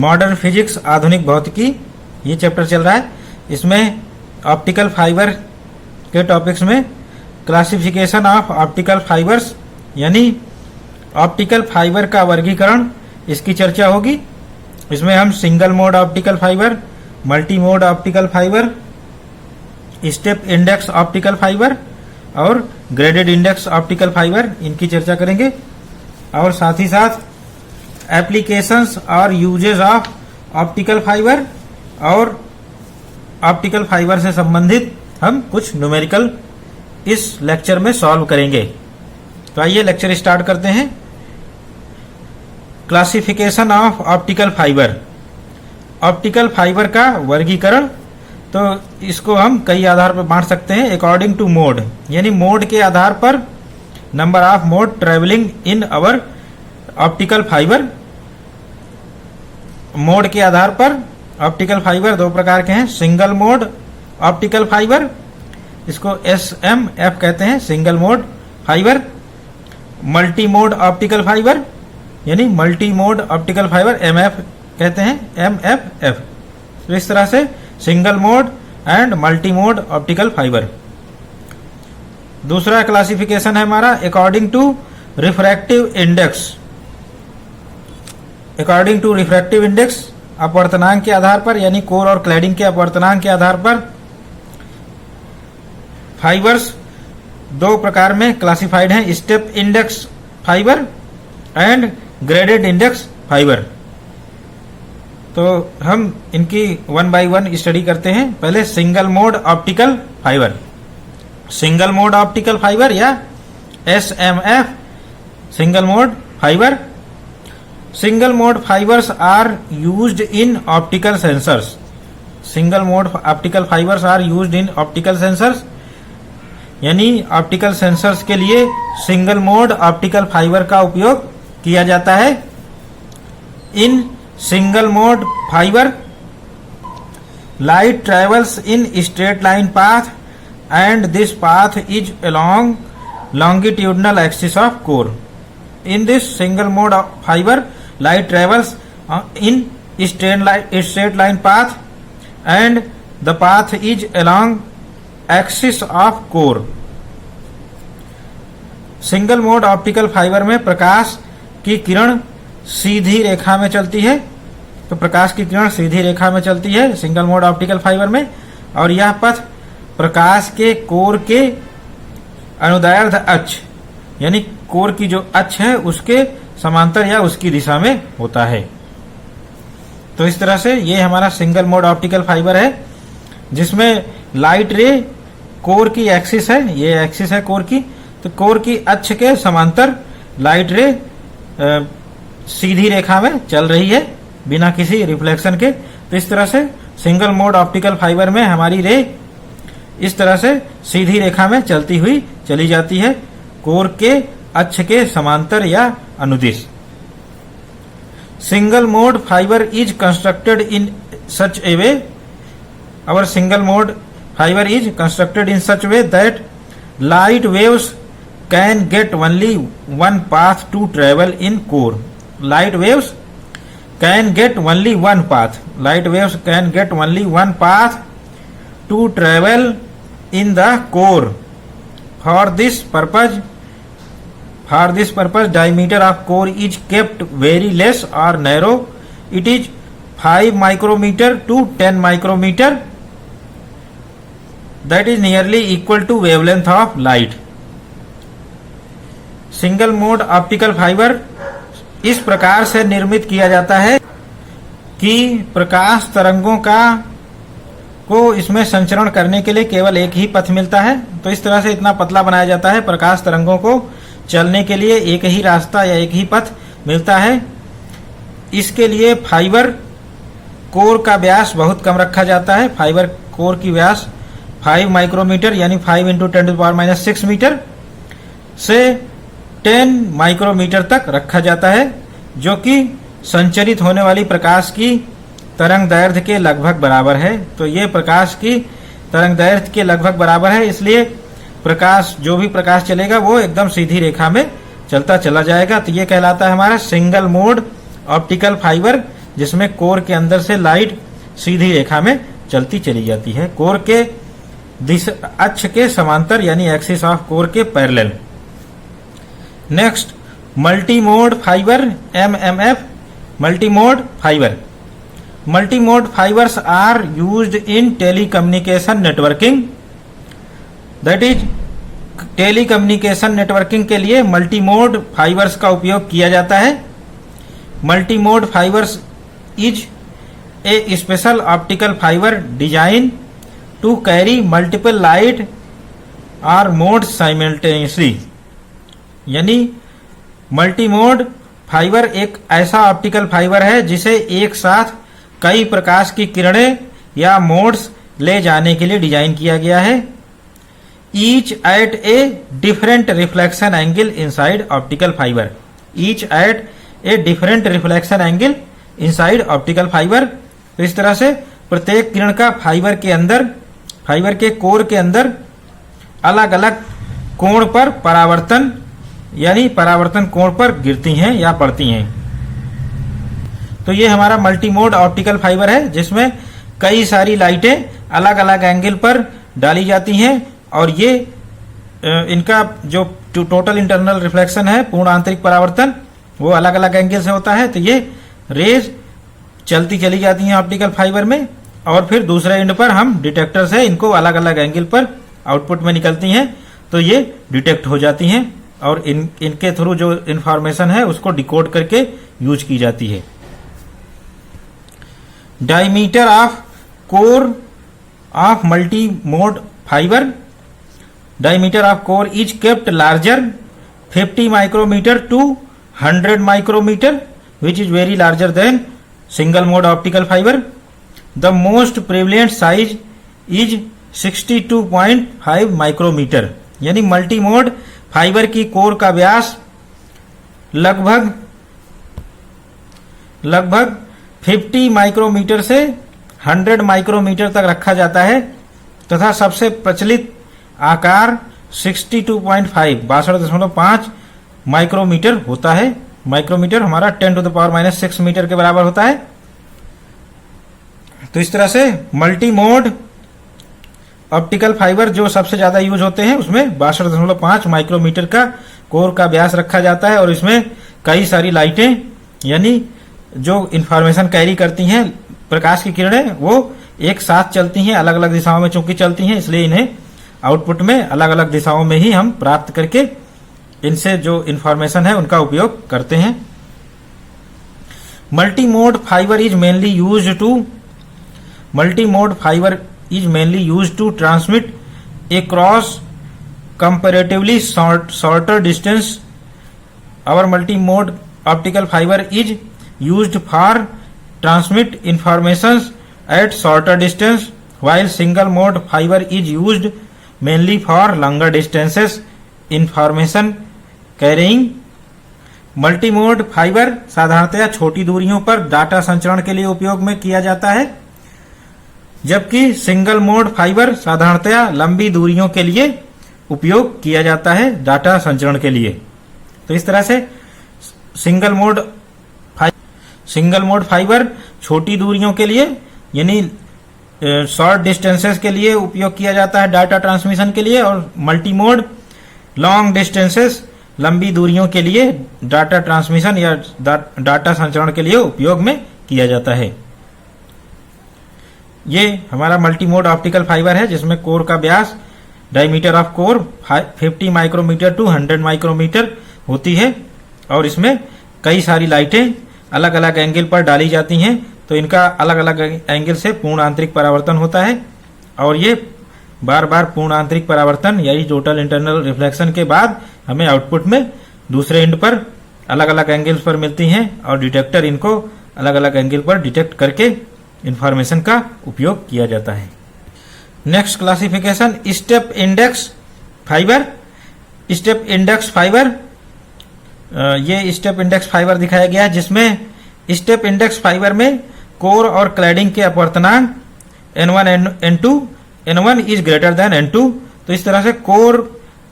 Modern physics आधुनिक भौतिकी, ये चैप्टर चल रहा है। इसमें ऑप्टिकल फाइबर के टॉपिक्स में क्लासिफिकेशन ऑफ ऑप्टिकल फाइबर्स यानी ऑप्टिकल फाइबर का वर्गीकरण, इसकी चर्चा होगी। इसमें हम single mode optical fibre, multi mode optical fibre, step index optical fibre और ग्रेडेड इंडेक्स ऑप्टिकल फाइबर, इनकी चर्चा करेंगे। और साथ ही साथ एप्लीकेशंस और यूजेस ऑफ ऑप्टिकल फाइबर और ऑप्टिकल फाइबर से संबंधित हम कुछ न्यूमेरिकल इस लेक्चर में सॉल्व करेंगे। तो आइए लेक्चर स्टार्ट करते हैं। Classification of optical fibre, optical fibre का वर्गीकरण। तो इसको हम कई आधार पर बांट सकते हैं। अकॉर्डिंग टू मोड, यानी मोड के आधार पर number of mode travelling in our optical fibre. Mode के आधार पर ऑप्टिकल फाइबर दो प्रकार के हैं। सिंगल मोड ऑप्टिकल फाइबर, इसको SMF कहते हैं, single mode fibre. Multi mode optical fibre यानी multi mode optical fibre, MF कहते हैं, MFF। तो इस तरह से single mode and multi mode optical fibre. दूसरा क्लासिफिकेशन है हमारा according to refractive index. According to refractive index, अपवर्तनांक के आधार पर, यानी कोर और क्लैडिंग के अपवर्तनांक के आधार पर फाइबर्स दो प्रकार में क्लासिफाइड हैं, step index fibre and graded index fibre. तो हम इनकी वन बाय वन स्टडी करते हैं। पहले single mode optical fibre. Single mode optical fibre या SMF, single mode fibre. Single mode fibres are used in optical sensors. Single mode optical fibres are used in optical sensors, यानी optical sensors के लिए single mode optical fibre का उपयोग किया जाता है। In single mode fibre light travels in straight line path and this path is along longitudinal axis of core. In this single mode of fiber, light travels in straight line path and the path is along axis of core. Single mode optical fibre में प्रकाश की किरण सीधी रेखा में चलती है। तो प्रकाश की किरण सीधी रेखा में चलती है सिंगल मोड ऑप्टिकल फाइबर में, और यह पथ प्रकाश के कोर के अनुदैर्ध्य अक्ष यानी कोर की जो अक्ष है उसके समांतर या उसकी दिशा में होता है। तो इस तरह से ये हमारा सिंगल मोड ऑप्टिकल फाइबर है, जिसमें लाइट रे कोर की एक्सिस है, ये एक्सिस है कोर की, तो कोर की अक्ष के समांतर लाइट रे सीधी रेखा में चल रही है बिना किसी रिफ्लेक्शन के। तो इस तरह से सिंगल मोड ऑप्टिकल फाइबर में हमारी रे इस तरह से सीधी रेखा में चलती हुई चली जाती है कोर के अक्ष के समांतर या अनुदिश। Single mode fibre is constructed in such A way, our single mode fiber is constructed in such way that light waves can get only one path to travel in core. Light waves can get only one path. Light waves can get only one path to travel in the core. For this purpose, diameter of core is kept very less or narrow. It is 5 micrometer to 10 micrometer. That is nearly equal to wavelength of light. Single mode optical fibre इस प्रकार से निर्मित किया जाता है कि प्रकाश तरंगों को इसमें संचरण करने के लिए केवल एक ही पथ मिलता है। तो इस तरह से इतना पतला बनाया जाता है, प्रकाश तरंगों को चलने के लिए एक ही रास्ता या एक ही पथ मिलता है। इसके लिए फाइबर कोर का व्यास बहुत कम रखा जाता है। फाइबर कोर की व्यास 5 माइक्रोमीटर यानी 5 × 10⁻⁶ मीटर से 10 माइक्रोमीटर तक रखा जाता है, जो कि संचरित होने वाली प्रकाश की तरंग दैर्ध्य के लगभग बराबर है। तो ये प्रकाश की तरंग दैर्ध्य के लगभग बराबर है, इसलिए प्रकाश जो भी प्रकाश चलेगा वो एकदम सीधी रेखा में चलता चला जाएगा। तो ये कहलाता है हमारा सिंगल मोड ऑप्टिकल फाइबर, जिसमें कोर के अंदर से लाइट सीधी रेखा में चलती चली जाती है, कोर के अक्ष के समांतर यानी एक्सिस ऑफ कोर के parallel. Next, multimode fibre MMF, multimode fibre. Multimode fibres are used in telecommunication networking, that is telecommunication networking के लिए मल्टीमोड फाइबर्स का उपयोग किया जाता है। Multimode fibres is a special optical fibre design to carry multiple light और mode simultaneously, यानी multimode fibre एक ऐसा ऑप्टिकल फाइबर है जिसे एक साथ कई प्रकाश की किरणें या मोड्स ले जाने के लिए डिजाइन किया गया है। Each eight a different reflection angle inside optical fibre, each eight a different reflection angle inside optical fibre. तो इस तरह से प्रत्येक किरण का फाइबर के अंदर, फाइबर के कोर के अंदर अलग अलग कोण पर परावर्तन यानी परावर्तन कोण पर गिरती हैं या पड़ती हैं। तो ये हमारा मल्टीमोड ऑप्टिकल फाइबर है जिसमें कई सारी लाइटें अलग अलग एंगल पर डाली जाती हैं और ये इनका जो टोटल इंटरनल रिफ्लेक्शन है, पूर्ण आंतरिक परावर्तन, वो अलग अलग एंगल से होता है। तो ये रेज चलती चली जाती हैं ऑप्टिकल फाइबर में और फिर दूसरे एंड पर हम डिटेक्टर से इनको अलग अलग एंगल पर आउटपुट में निकलती हैं, तो ये डिटेक्ट हो जाती हैं और इनके थ्रू जो इंफॉर्मेशन है उसको डिकोड करके यूज की जाती है। Diameter of core of multi mode fibre, diameter of core is kept larger 50 micrometre to 100 micrometre which is very larger than single mode optical fibre. The most prevalent size is 62.5 micrometre, यानी multi mode fibre की core का व्यास लगभग 50 micrometer से 100 micrometer तक रखा जाता है तथा सबसे प्रचलित आकार 62.5 माइक्रोमीटर होता है। माइक्रोमीटर हमारा 10⁻⁻⁶ मीटर के बराबर होता है। तो इस तरह से मल्टी मोड ऑप्टिकल फाइबर जो सबसे ज्यादा यूज होते हैं उसमें 62.5 माइक्रोमीटर का कोर का व्यास रखा जाता है और इसमें कई सारी लाइटें यानी जो इंफॉर्मेशन कैरी करती हैं, प्रकाश की किरणें, वो एक साथ चलती हैं, अलग अलग दिशाओं में चूंकि चलती हैं इसलिए इन्हें आउटपुट में अलग अलग दिशाओं में ही हम प्राप्त करके इनसे जो इंफॉर्मेशन है उनका उपयोग करते हैं। Multimode fibre is mainly used to transmit across comparatively shorter distance. Our multi-mode optical fiber is used for transmit information at shorter distance, while single mode fiber is used mainly for longer distances information carrying. Multi mode fibre साधारणतया छोटी दूरियों पर data संचरण के लिए उपयोग में किया जाता है, जबकि सिंगल मोड फाइबर साधारणतया लंबी दूरियों के लिए उपयोग किया जाता है डाटा संचरण के लिए। तो इस तरह से सिंगल मोड फाइबर छोटी दूरियों के लिए यानी शॉर्ट डिस्टेंसेस के लिए उपयोग किया जाता है डाटा ट्रांसमिशन के लिए, और मल्टी मोड लॉन्ग डिस्टेंसेस लंबी दूरियों के लिए डाटा ट्रांसमिशन या डाटा संचरण के लिए उपयोग में किया जाता है। ये हमारा मल्टी मोड ऑप्टिकल फाइबर है जिसमें कोर का व्यास diameter of core 50 micrometre to 100 micrometre होती है और इसमें कई सारी लाइटें अलग अलग एंगल पर डाली जाती हैं, तो इनका अलग अलग एंगल से पूर्ण आंतरिक परावर्तन होता है और ये बार बार पूर्ण आंतरिक परावर्तन यानी टोटल इंटरनल रिफ्लेक्शन के बाद हमें आउटपुट में दूसरे एंड पर अलग अलग एंगल्स पर मिलती हैं और डिटेक्टर इनको अलग अलग एंगल पर डिटेक्ट करके इंफॉर्मेशन का उपयोग किया जाता है। Next classification step index fibre. Step index fibre, ये स्टेप इंडेक्स फाइबर दिखाया गया है जिसमें स्टेप इंडेक्स फाइबर में कोर और क्लैडिंग के अपवर्तनांक N1 N2 N1 is greater than N2। तो इस तरह से कोर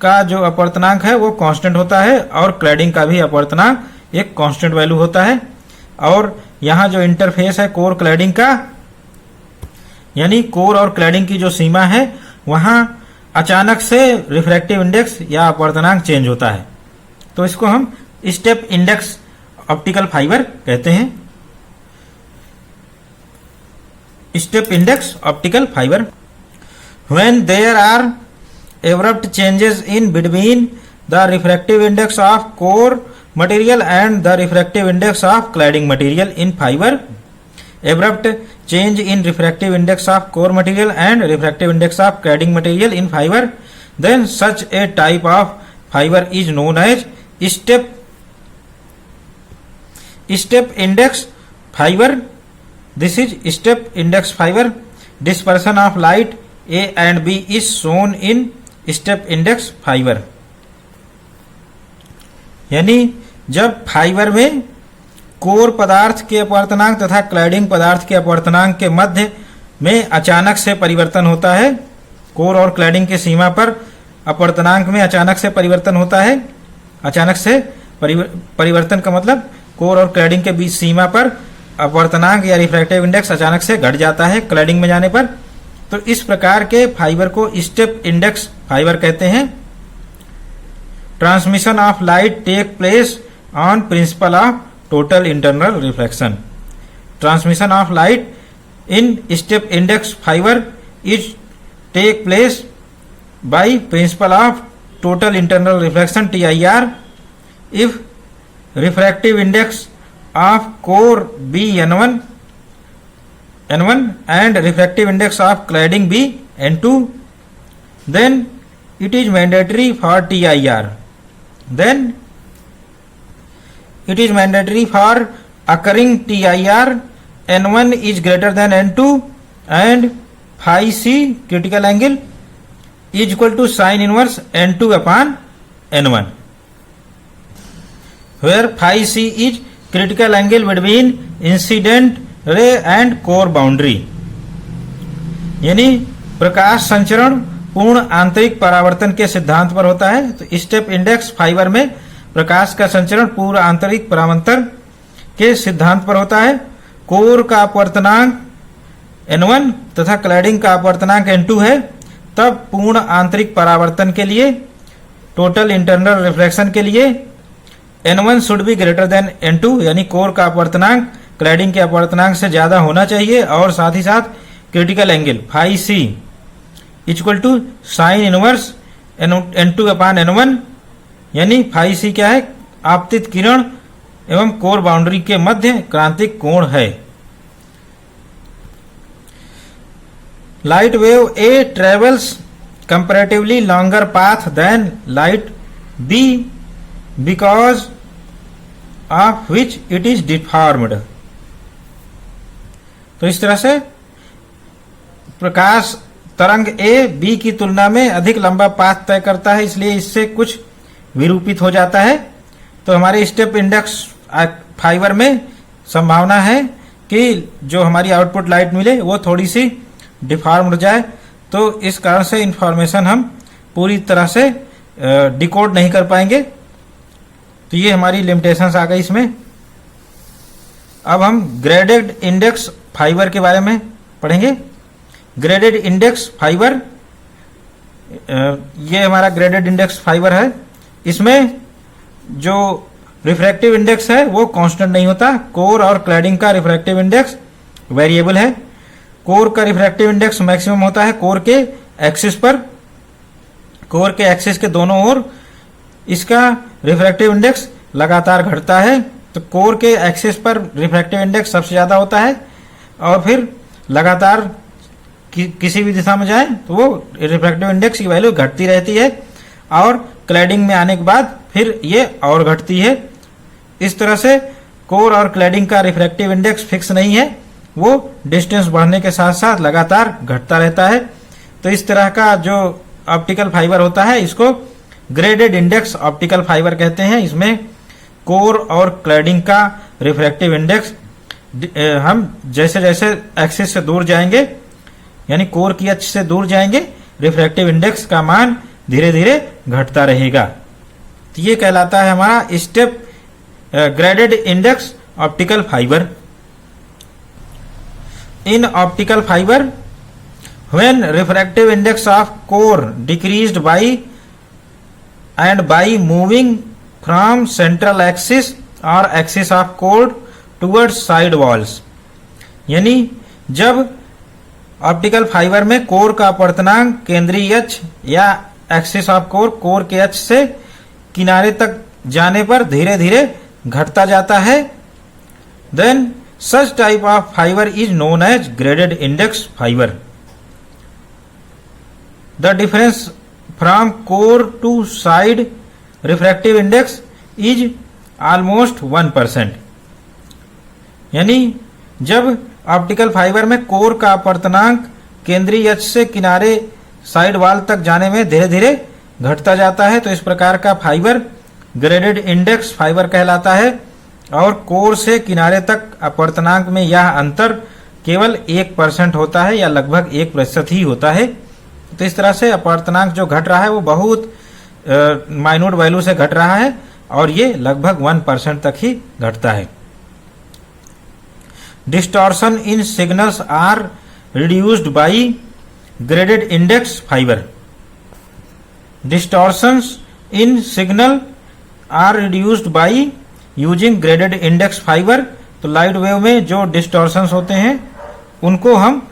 का जो अपवर्तनांक है वो कांस्टेंट होता है और क्लैडिंग का भी अपवर्तनांक एक कांस्टेंट वैल्यू होता है। और यहाँ जो इंटरफेस है कोर क्लैडिंग का, यानी कोर और क्लैडिंग की जो सीमा है वहां अचानक से रिफ्रैक्टिव इंडेक्स या अपवर्तनांक चेंज होता है, तो इसको हम स्टेप इंडेक्स ऑप्टिकल फाइबर कहते हैं। Step index optical fibre. When there are abrupt changes in between the refractive index of core material and the refractive index of cladding material in fiber, abrupt change in refractive index of core material and refractive index of cladding material in fiber, then such a type of fiber is known as step index fiber. This is step index fiber. Dispersion of light A and B is shown in step index fiber. यानी जब fibre में core पदार्थ के अपवर्तनांक तथा cladding पदार्थ के अपवर्तनांक के मध्य में अचानक से परिवर्तन होता है, कोर और क्लैडिंग की सीमा पर अपवर्तनांक में अचानक से परिवर्तन होता है। अचानक से परिवर्तन का मतलब कोर और क्लैडिंग के बीच सीमा पर अपवर्तनांक या रिफ्रैक्टिव इंडेक्स अचानक से घट जाता है क्लैडिंग में जाने पर, तो इस प्रकार के फाइबर को स्टेप इंडेक्स फाइबर कहते हैं। Transmission of light take place on principle of total internal reflection. Transmission of light in step index fibre is take place by principle of total internal reflection TIR if refractive index of core be N1 and refractive index of cladding be N2, then it is mandatory for TIR. Then it is mandatory for occurring TIR N1 is greater than N2 and phi C critical angle is equal to sin inverse N2 upon N1, where phi C is critical angle between incident ray and core boundary. यानी प्रकाश संचरण पूर्ण आंतरिक परावर्तन के सिद्धांत पर होता है। तो स्टेप इंडेक्स फाइबर में प्रकाश का संचरण पूर्ण आंतरिक परावर्तन के सिद्धांत पर होता है। कोर का अपवर्तनांक N1 तथा क्लैडिंग का अपवर्तनांक N2 है, तब पूर्ण आंतरिक परावर्तन के लिए, टोटल इंटरनल रिफ्लेक्शन के लिए N1 should be greater than N2, यानी कोर का अपवर्तनांक क्लैडिंग के अपवर्तनांक से ज्यादा होना चाहिए, और साथ ही साथ critical angle phi C equal to sine inverse N2 upon N1, यानी फाई C क्या है, आपतित किरण एवं कोर बाउंड्री के मध्य क्रांतिक कोण है। Light wave A travels comparatively longer path than light B because of which it is deformed. तो इस तरह से प्रकाश तरंग A B की तुलना में अधिक लंबा पाथ तय करता है, इसलिए इससे कुछ विरूपित हो जाता है। तो हमारे स्टेप इंडेक्स फाइबर में संभावना है कि जो हमारी आउटपुट लाइट मिले वो थोड़ी सी डिफॉर्म हो जाए, तो इस कारण से इंफॉर्मेशन हम पूरी तरह से डिकोड नहीं कर पाएंगे। तो ये हमारी लिमिटेशंस आ गई इसमें। अब हम ग्रेडेड इंडेक्स फाइबर के बारे में पढ़ेंगे। ग्रेडेड इंडेक्स फाइबर, ये हमारा ग्रेडेड इंडेक्स फाइबर है। इसमें जो रिफ्रैक्टिव इंडेक्स है वो कांस्टेंट नहीं होता। कोर और क्लैडिंग का रिफ्रैक्टिव इंडेक्स वेरिएबल है। कोर का रिफ्रैक्टिव इंडेक्स मैक्सिमम होता है कोर के एक्सिस पर, कोर के एक्सिस के दोनों ओर इसका रिफ्रैक्टिव इंडेक्स लगातार घटता है। तो कोर के एक्सिस पर रिफ्रैक्टिव इंडेक्स सबसे ज्यादा होता है, और फिर लगातार किसी भी दिशा में जाए तो वो रिफ्रैक्टिव इंडेक्स की वैल्यू घटती रहती है, और क्लैडिंग में आने के बाद फिर ये और घटती है। इस तरह से कोर और क्लैडिंग का रिफ्रैक्टिव इंडेक्स फिक्स नहीं है, वो डिस्टेंस बढ़ने के साथ साथ लगातार घटता रहता है। तो इस तरह का जो ऑप्टिकल फाइबर होता है इसको ग्रेडेड इंडेक्स ऑप्टिकल फाइबर कहते हैं। इसमें कोर और क्लैडिंग का रिफ्रैक्टिव इंडेक्स हम जैसे जैसे एक्सिस से दूर जाएंगे, यानी कोर की अक्ष से दूर जाएंगे, रिफ्रैक्टिव इंडेक्स का मान धीरे धीरे घटता रहेगा। तो ये कहलाता है हमारा step graded index optical fibre. In optical fibre, when refractive index of core decreased by moving from central axis or axis of core towards side walls, यानी जब ऑप्टिकल फाइबर में कोर का अपवर्तनांक केंद्रीय अक्ष या एक्सिस ऑफ कोर के अक्ष से किनारे तक जाने पर धीरे धीरे घटता जाता है, then such type of fiber is known as graded index fiber. The difference from core to side refractive index is almost 1%. यानी जब ऑप्टिकल फाइबर में कोर का अपवर्तनांक केंद्रीय अक्ष से किनारे साइड वॉल तक जाने में धीरे धीरे घटता जाता है, तो इस प्रकार का फाइबर ग्रेडेड इंडेक्स फाइबर कहलाता है। और कोर से किनारे तक अपवर्तनांक में यह अंतर केवल 1% होता है या लगभग 1% ही होता है। तो इस तरह से अपवर्तनांक जो घट रहा है वो बहुत माइन्यूट वैल्यू से घट रहा है और ये लगभग 1% तक ही घटता है। Distortion in signals are reduced by graded index fibre. Distortions in signal are reduced by using graded index fibre. तो लाइट वेव में जो डिस्टॉर्शंस होते हैं उनको हम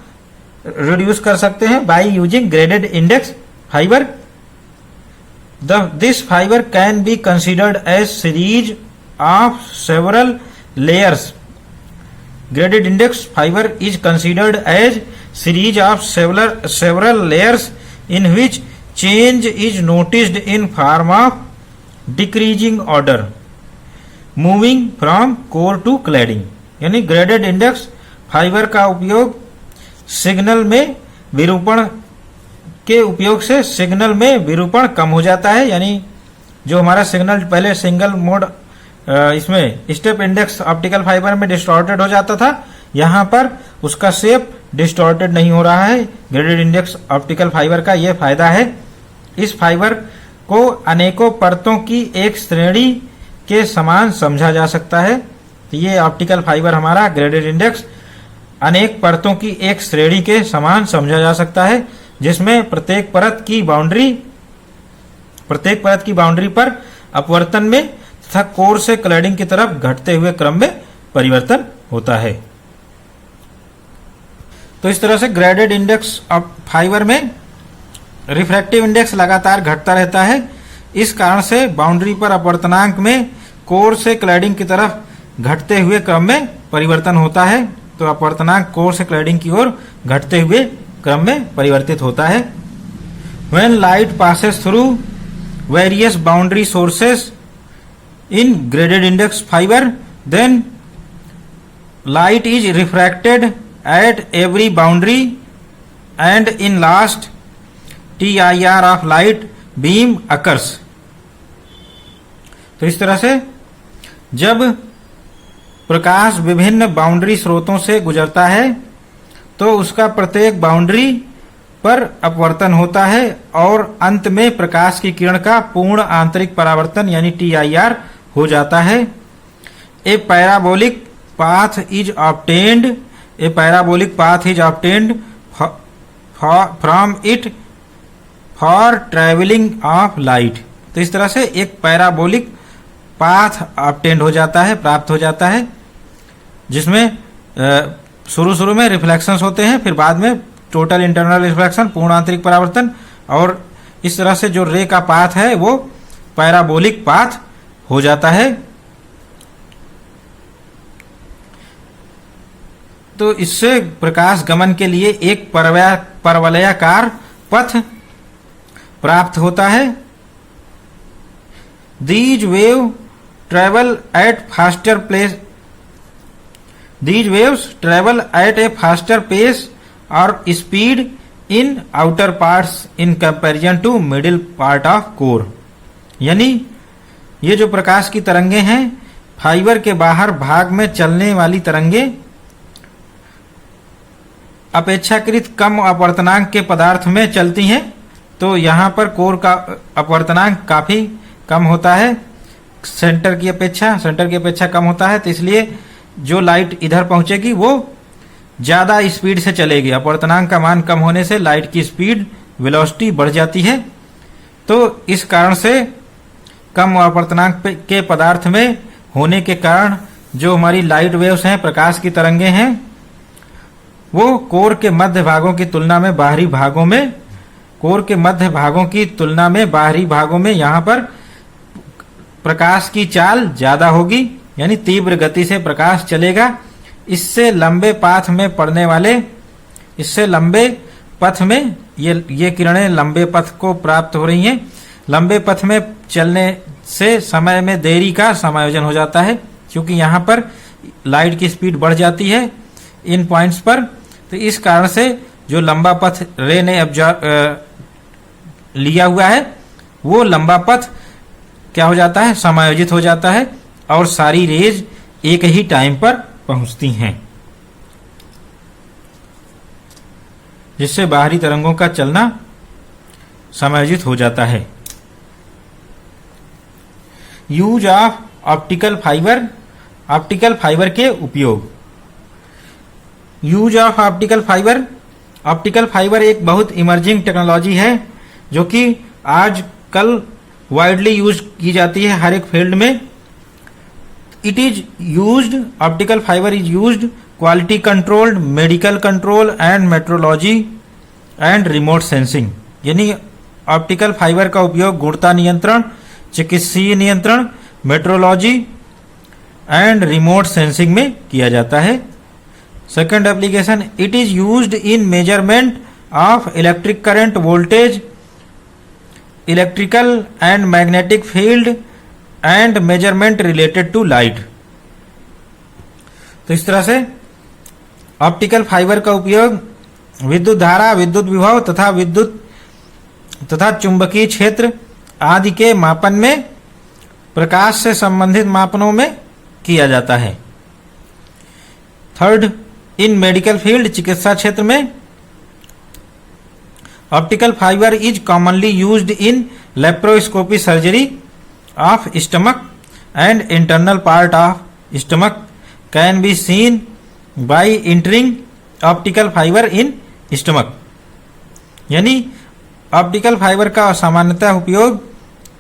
रिड्यूस कर सकते हैं by using graded index fibre. This fibre can be considered as series of several layers. Graded index fibre is considered as series of several layers in which change is noticed in form of decreasing order moving from core to cladding। यानी graded index fibre का उपयोग signal में विरूपण के उपयोग से signal में विरूपण कम हो जाता है। यानी जो हमारा सिग्नल पहले सिंगल मोड इसमें स्टेप इंडेक्स ऑप्टिकल फाइबर में डिस्टॉर्टेड हो जाता था, यहाँ पर उसका शेप डिस्टॉर्टेड नहीं हो रहा है। ग्रेडेड इंडेक्स ऑप्टिकल फाइबर का यह फायदा है। इस फाइबर को अनेकों परतों की एक श्रेणी के समान समझा जा सकता है। तो ये ऑप्टिकल फाइबर हमारा ग्रेडेड इंडेक्स अनेक परतों की एक श्रेणी के समान समझा जा सकता है, जिसमें प्रत्येक परत की बाउंड्री पर अपवर्तन में तथा कोर से क्लैडिंग की तरफ घटते हुए क्रम में परिवर्तन होता है। तो इस तरह से ग्रेडेड इंडेक्स ऑफ फाइबर में रिफ्रैक्टिव इंडेक्स लगातार घटता रहता है। इस कारण से बाउंड्री पर अपवर्तनांक में कोर से क्लैडिंग की तरफ घटते हुए क्रम में परिवर्तन होता है। तो अपवर्तनांक कोर से क्लैडिंग की ओर घटते हुए क्रम में परिवर्तित होता है। When light passes through various boundary sources in graded index fiber, then light is refracted at every boundary and in last TIR of light beam occurs। तो इस तरह से जब प्रकाश विभिन्न बाउंड्री स्रोतों से गुजरता है तो उसका प्रत्येक बाउंड्री पर अपवर्तन होता है और अंत में प्रकाश की किरण का पूर्ण आंतरिक परावर्तन यानी TIR हो जाता है। ए parabolic path is obtained from it for travelling of light. तो इस तरह से एक पैराबोलिक पाथ ऑब्टेन्ड हो जाता है, प्राप्त हो जाता है, जिसमें शुरू में रिफ्लेक्शंस होते हैं, फिर बाद में टोटल इंटरनल रिफ्लेक्शन पूर्ण आंतरिक परावर्तन, और इस तरह से जो रे का पाथ है वो पैराबोलिक पाथ हो जाता है। तो इससे प्रकाश गमन के लिए एक परवलयाकार पथ प्राप्त होता है। These waves travel at a faster pace or speed in outer parts in comparison to middle part of core। यानी ये जो प्रकाश की तरंगे हैं फाइबर के बाहर भाग में चलने वाली तरंगे अपेक्षाकृत कम अपवर्तनांक के पदार्थ में चलती हैं। तो यहाँ पर कोर का अपवर्तनांक काफी कम होता है, सेंटर की अपेक्षा कम होता है। तो इसलिए जो लाइट इधर पहुंचेगी वो ज़्यादा स्पीड से चलेगी। अपवर्तनांक का मान कम होने से लाइट की स्पीड वेलोसिटी बढ़ जाती है। तो इस कारण से कम अपवर्तनांक के पदार्थ में होने के कारण जो हमारी लाइट वेव्स हैं, प्रकाश की तरंगें हैं, वो कोर के मध्य भागों की तुलना में बाहरी भागों में बाहरी भागों में यहाँ पर प्रकाश की चाल ज्यादा होगी, यानी तीव्र गति से प्रकाश चलेगा। इससे लंबे पथ में ये किरणें लंबे पथ को प्राप्त हो रही हैं। लंबे पथ में चलने से समय में देरी का समायोजन हो जाता है, क्योंकि यहाँ पर लाइट की स्पीड बढ़ जाती है इन पॉइंट्स पर। तो इस कारण से जो लंबा पथ रे ने लिया हुआ है, वो लंबा पथ क्या हो जाता है, समायोजित हो जाता है और सारी रेज एक ही टाइम पर पहुंचती हैं, जिससे बाहरी तरंगों का चलना समायोजित हो जाता है। यूज ऑफ ऑप्टिकल फाइबर के उपयोग। यूज ऑफ ऑप्टिकल फाइबर एक बहुत इमर्जिंग टेक्नोलॉजी है जो कि आजकल वाइडली यूज की जाती है हर एक फील्ड में। Optical fibre is used quality controlled, medical control and metrology and remote sensing. यानी ऑप्टिकल फाइबर का उपयोग गुणवत्ता नियंत्रण, चिकित्सीय नियंत्रण, मेट्रोलॉजी एंड रिमोट सेंसिंग में किया जाता है। Second application, it is used in measurement of electric current, voltage, electrical and magnetic field and measurement related to light. तो इस तरह से ऑप्टिकल फाइबर का उपयोग विद्युत धारा, विद्युत विभव तथा चुंबकीय क्षेत्र आदि के मापन में, प्रकाश से संबंधित मापनों में किया जाता है। थर्ड, इन मेडिकल फील्ड, चिकित्सा क्षेत्र में optical fibre is commonly used in laparoscopy surgery of stomach and internal part of stomach can be seen by entering optical fibre in stomach. यानी ऑप्टिकल फाइबर का सामान्यतः उपयोग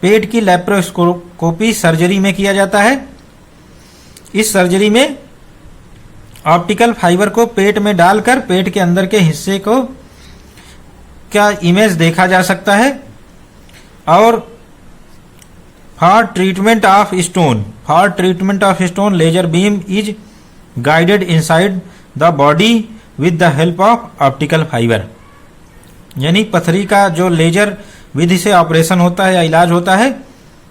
पेट की लेप्रोस्कोपी सर्जरी में किया जाता है। इस सर्जरी में ऑप्टिकल फाइबर को पेट में डालकर पेट के अंदर के हिस्से को का इमेज देखा जा सकता है। और for treatment of stone laser beam is guided inside the body with the help of optical fibre. यानी पथरी का जो लेजर विधि से ऑपरेशन होता है या इलाज होता है,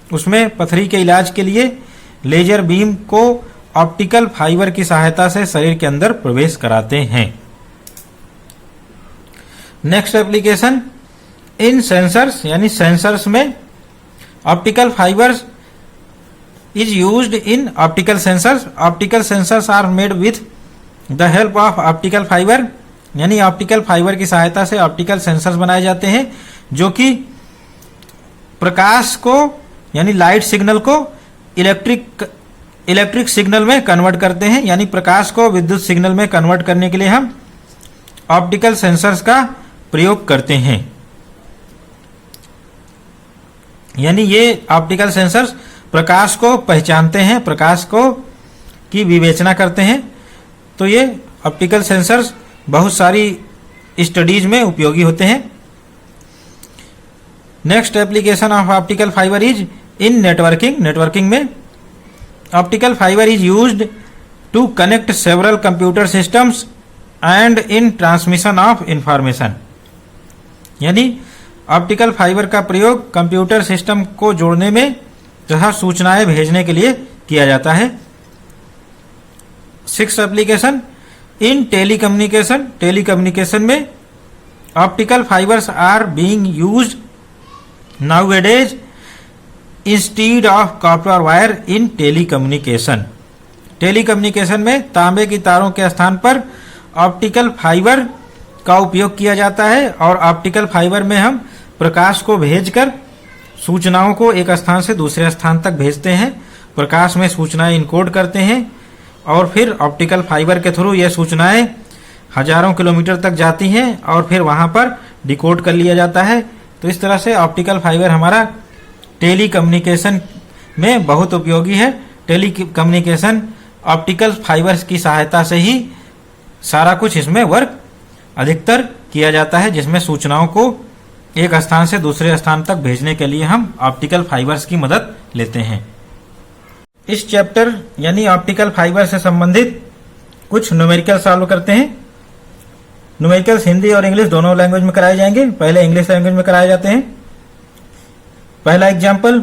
उसमें पथरी के इलाज के लिए लेजर बीम को ऑप्टिकल फाइबर की सहायता से शरीर के अंदर प्रवेश कराते हैं। नेक्स्ट एप्लीकेशन, इन सेंसर्स, यानी सेंसर्स में optical fibres is used in optical sensors. Optical sensors are made with the help of optical fibre. यानी ऑप्टिकल फाइबर की सहायता से ऑप्टिकल सेंसर्स बनाए जाते हैं जो कि प्रकाश को, यानी लाइट सिग्नल को इलेक्ट्रिक सिग्नल में कन्वर्ट करते हैं। यानी प्रकाश को विद्युत सिग्नल में कन्वर्ट करने के लिए हम ऑप्टिकल सेंसर्स का प्रयोग करते हैं। यानी ये ऑप्टिकल सेंसर्स प्रकाश को पहचानते हैं, प्रकाश को की विवेचना करते हैं। तो ये ऑप्टिकल सेंसर्स बहुत सारी स्टडीज में उपयोगी होते हैं। Next application of optical fibre is in networking. Networking में optical fibre is used to connect several computer systems and in transmission of information. यानी ऑप्टिकल फाइबर का प्रयोग कंप्यूटर सिस्टम को जोड़ने में तथा सूचनाएं भेजने के लिए किया जाता है। Sixth application, in telecommunication. Telecommunication में optical fibres are being used nowadays instead of copper wire in telecommunication. Telecommunication में तांबे की तारों के स्थान पर ऑप्टिकल फाइबर का उपयोग किया जाता है और ऑप्टिकल फाइबर में हम प्रकाश को भेजकर सूचनाओं को एक स्थान से दूसरे स्थान तक भेजते हैं। प्रकाश में सूचनाएं इनकोड करते हैं और फिर ऑप्टिकल फाइबर के थ्रू ये सूचनाएं हजारों किलोमीटर तक जाती हैं और फिर वहां पर डिकोड कर लिया जाता है। तो इस तरह से ऑप्टिकल फाइबर हमारा टेली कम्युनिकेशन में बहुत उपयोगी है। टेली कम्युनिकेशन ऑप्टिकल फाइबर्स की सहायता से ही सारा कुछ इसमें वर्क अधिकतर किया जाता है, जिसमें सूचनाओं को एक स्थान से दूसरे स्थान तक भेजने के लिए हम ऑप्टिकल फाइबर्स की मदद लेते हैं। इस चैप्टर यानी ऑप्टिकल फाइबर से संबंधित कुछ न्यूमेरिकल सॉल्व करते हैं। न्यूमेरिकल्स हिंदी और इंग्लिश दोनों लैंग्वेज में कराए जाएंगे। पहले इंग्लिश लैंग्वेज में कराए जाते हैं। पहला example,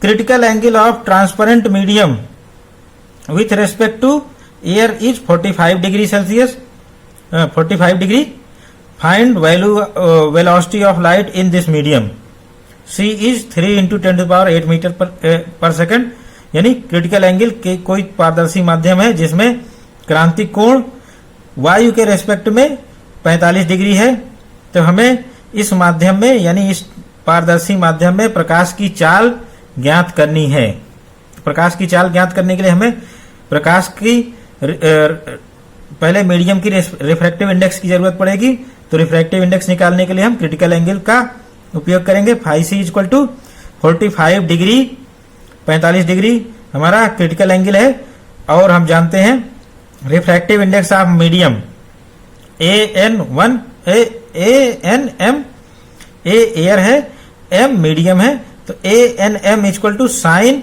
critical angle of transparent medium with respect to air is 45 degree Celsius 45 degree. Find value velocity of light in this medium. C is 3 × 10⁸ metre per second. यानी क्रिटिकल एंगल के कोई पारदर्शी माध्यम है जिसमें क्रांतिक कोण वायु के रेस्पेक्ट में 45 डिग्री है। तो हमें इस माध्यम में यानी इस पारदर्शी माध्यम में प्रकाश की चाल ज्ञात करनी है। प्रकाश की चाल ज्ञात करने के लिए हमें प्रकाश की पहले मीडियम की रिफ्रैक्टिव इंडेक्स की जरूरत पड़ेगी। तो रिफ्रैक्टिव इंडेक्स निकालने के लिए हम क्रिटिकल एंगल का उपयोग करेंगे। φc = 45 डिग्री 45 डिग्री हमारा क्रिटिकल एंगल है। और हम जानते हैं refractive index of medium AN1 ANM A air है, M मीडियम है। तो ANM = sin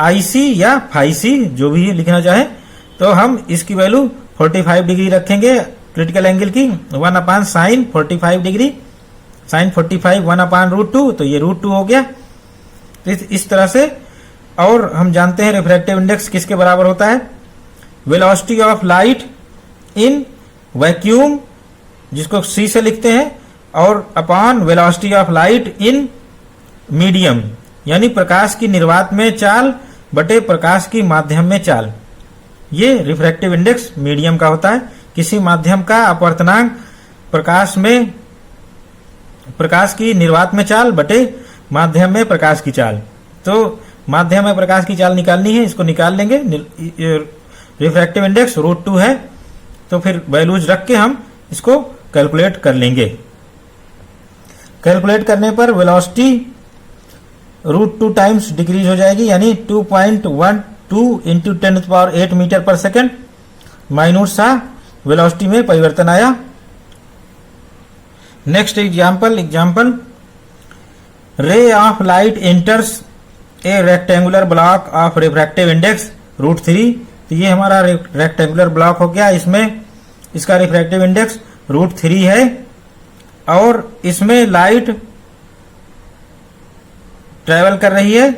IC या φc जो भी लिखना चाहे। तो हम इसकी वैल्यू 45 डिग्री रखेंगे क्रिटिकल एंगल की 1/sin 45 डिग्री। sin 45 1/√2 तो ये √2 हो गया। इस तरह से। और हम जानते हैं रिफ्रैक्टिव इंडेक्स किसके बराबर होता है, velocity of light in vacuum जिसको C से लिखते हैं, और upon velocity of light in medium यानी प्रकाश की निर्वात में चाल बटे प्रकाश की माध्यम में चाल। ये रिफ्रैक्टिव इंडेक्स मीडियम का होता है। किसी माध्यम का अपवर्तनांक प्रकाश की निर्वात में चाल बटे माध्यम में प्रकाश की चाल। तो माध्यम में प्रकाश की चाल निकालनी है, इसको निकाल लेंगे। रिफ्रैक्टिव इंडेक्स √2 है। तो फिर वैल्यूज रख के हम इसको कैलकुलेट कर लेंगे। कैलकुलेट करने पर वेलोसिटी √2 टाइम्स डिक्रीज हो जाएगी, यानी 2.12 × 10⁸ मीटर पर सेकेंड। माइन्यूट सा वेलोसिटी में परिवर्तन आया। Next example, ray of light enters A rectangular block of refractive index √3। तो ये हमारा रेक्टेंगुलर ब्लॉक हो गया। इसमें इसका रिफ्रैक्टिव इंडेक्स √3 है और इसमें लाइट ट्रेवल कर रही है।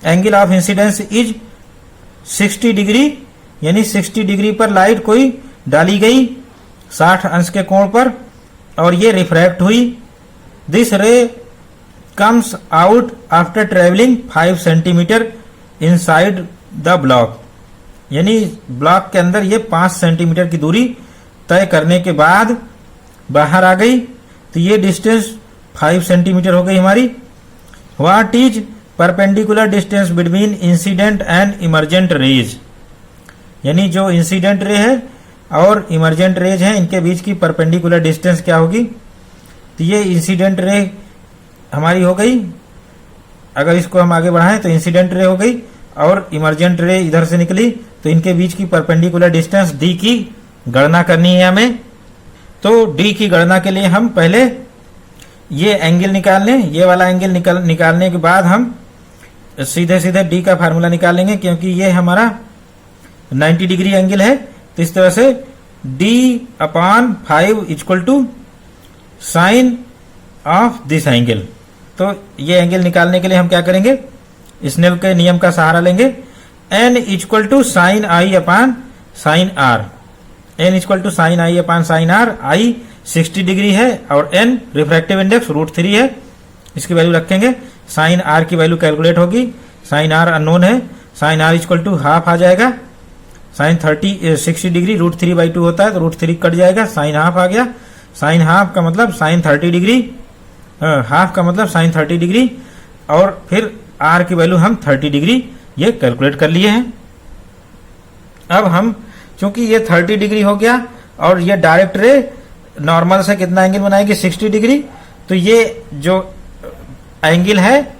Angle of incidence is 60 degree, यानी 60 डिग्री पर लाइट कोई डाली गई 60 अंश के कोण पर और ये रिफ्रैक्ट हुई। दिस रे comes out after travelling 5 centimetre inside the block. यानी ब्लॉक के अंदर ये 5 सेंटीमीटर की दूरी तय करने के बाद बाहर आ गई। तो ये डिस्टेंस 5 सेंटीमीटर हो गई हमारी। What is perpendicular distance between incident and emergent rays. यानी जो इंसिडेंट रे है और इमर्जेंट रेज है इनके बीच की परपेंडिकुलर डिस्टेंस क्या होगी। तो ये इंसिडेंट रे हमारी हो गई। अगर इसको हम आगे बढ़ाएं तो इंसिडेंट रे हो गई और इमर्जेंट रे इधर से निकली। तो इनके बीच की परपेंडिकुलर डिस्टेंस D की गणना करनी है हमें। तो D की गणना के लिए हम पहले ये एंगल निकाल लें। ये वाला एंगल निकालने के बाद हम सीधे D का फार्मूला निकाल लेंगे, क्योंकि ये हमारा 90 डिग्री एंगल है। तो इस तरह से D/5 = sign of this angle. तो ये एंगल निकालने के लिए हम क्या करेंगे, स्नेल के नियम का सहारा लेंगे। N = sin I/sin R। N = sin I/sin R। I 60 degree है और N रिफ्रैक्टिव इंडेक्स √3 है। इसकी वैल्यू रखेंगे। साइन R की वैल्यू कैलकुलेट होगी। साइन R अननोन है। साइन R = हाफ आ जाएगा। साइन 60 डिग्री √3/2 होता है, तो √3 कट जाएगा, साइन हाफ आ गया। साइन हाफ का मतलब साइन 30 डिग्री, हाफ का मतलब साइन 30 डिग्री, और फिर R की वैल्यू हम 30 डिग्री ये कैलकुलेट कर लिए हैं। अब हम, चूंकि ये 30 डिग्री हो गया और ये डायरेक्ट रे नॉर्मल से कितना एंगल बनाएगी, 60 डिग्री, तो ये जो एंगल है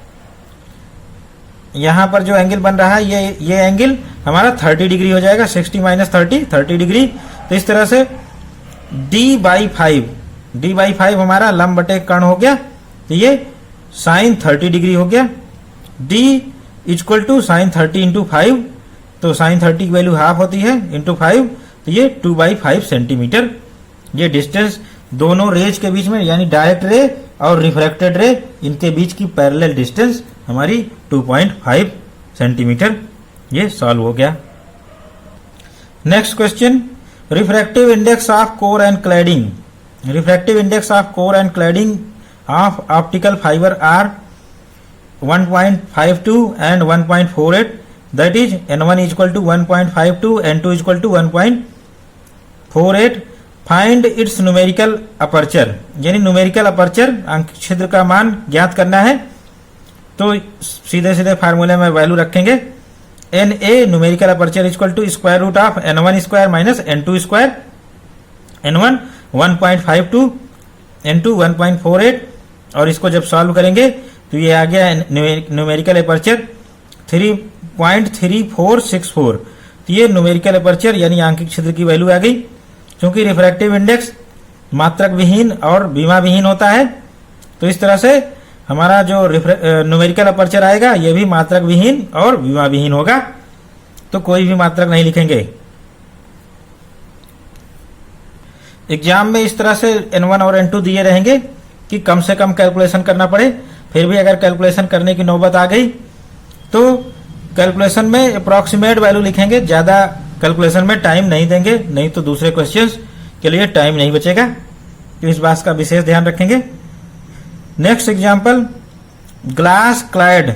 यहां पर जो एंगल बन रहा है ये एंगल हमारा 30 डिग्री हो जाएगा। 60 माइनस 30 डिग्री। तो इस तरह से d/5 हमारा लंब बटे कर्ण हो गया, तो ये साइन 30 डिग्री हो गया। d equal to sine 30 into 5, तो साइन 30 की वैल्यू हाफ होती है, इंटू 5, तो ये 2/5 सेंटीमीटर। ये डिस्टेंस दोनों रेज के बीच में, यानी डायरेक्ट रे और रिफ्रैक्टेड रे, इनके बीच की पैरेलल डिस्टेंस हमारी 2.5 सेंटीमीटर। ये सॉल्व हो गया। Next question, refractive index of core and cladding. Refractive index of core and cladding of optical fibre are 1.52 and 1.48, that is n1 equal to 1.52, n2 equal to 1.48. Find its numerical aperture, यानी numerical aperture अंक छिद्र का मान ज्ञात करना है। तो सीधे सीधे फार्मूले में वैल्यू रखेंगे। N A numerical aperture equal to square root of n1 square minus n2 square. n1 1.52, n2 1.48, और इसको जब सॉल्व करेंगे तो ये आ गया न्यूमेरिकल अपर्चर 3.3464। तो ये न्यूमेरिकल अपर्चर यानी आंकिक छिद्र की वैल्यू आ गई। क्योंकि रिफ्रैक्टिव इंडेक्स मात्रक विहीन और विमा विहीन होता है, तो इस तरह से हमारा जो न्यूमेरिकल अपर्चर आएगा ये भी मात्रक विहीन और विमा विहीन होगा, तो कोई भी मात्रक नहीं लिखेंगे। एग्जाम में इस तरह से n1 और n2 दिए रहेंगे कि कम से कम कैलकुलेशन करना पड़े। फिर भी अगर कैलकुलेशन करने की नौबत आ गई तो कैलकुलेशन में अप्रॉक्सीमेट वैल्यू लिखेंगे, ज्यादा कैलकुलेशन में टाइम नहीं देंगे, नहीं तो दूसरे क्वेश्चंस के लिए टाइम नहीं बचेगा। तो इस बात का विशेष ध्यान रखेंगे। Next example, glass clad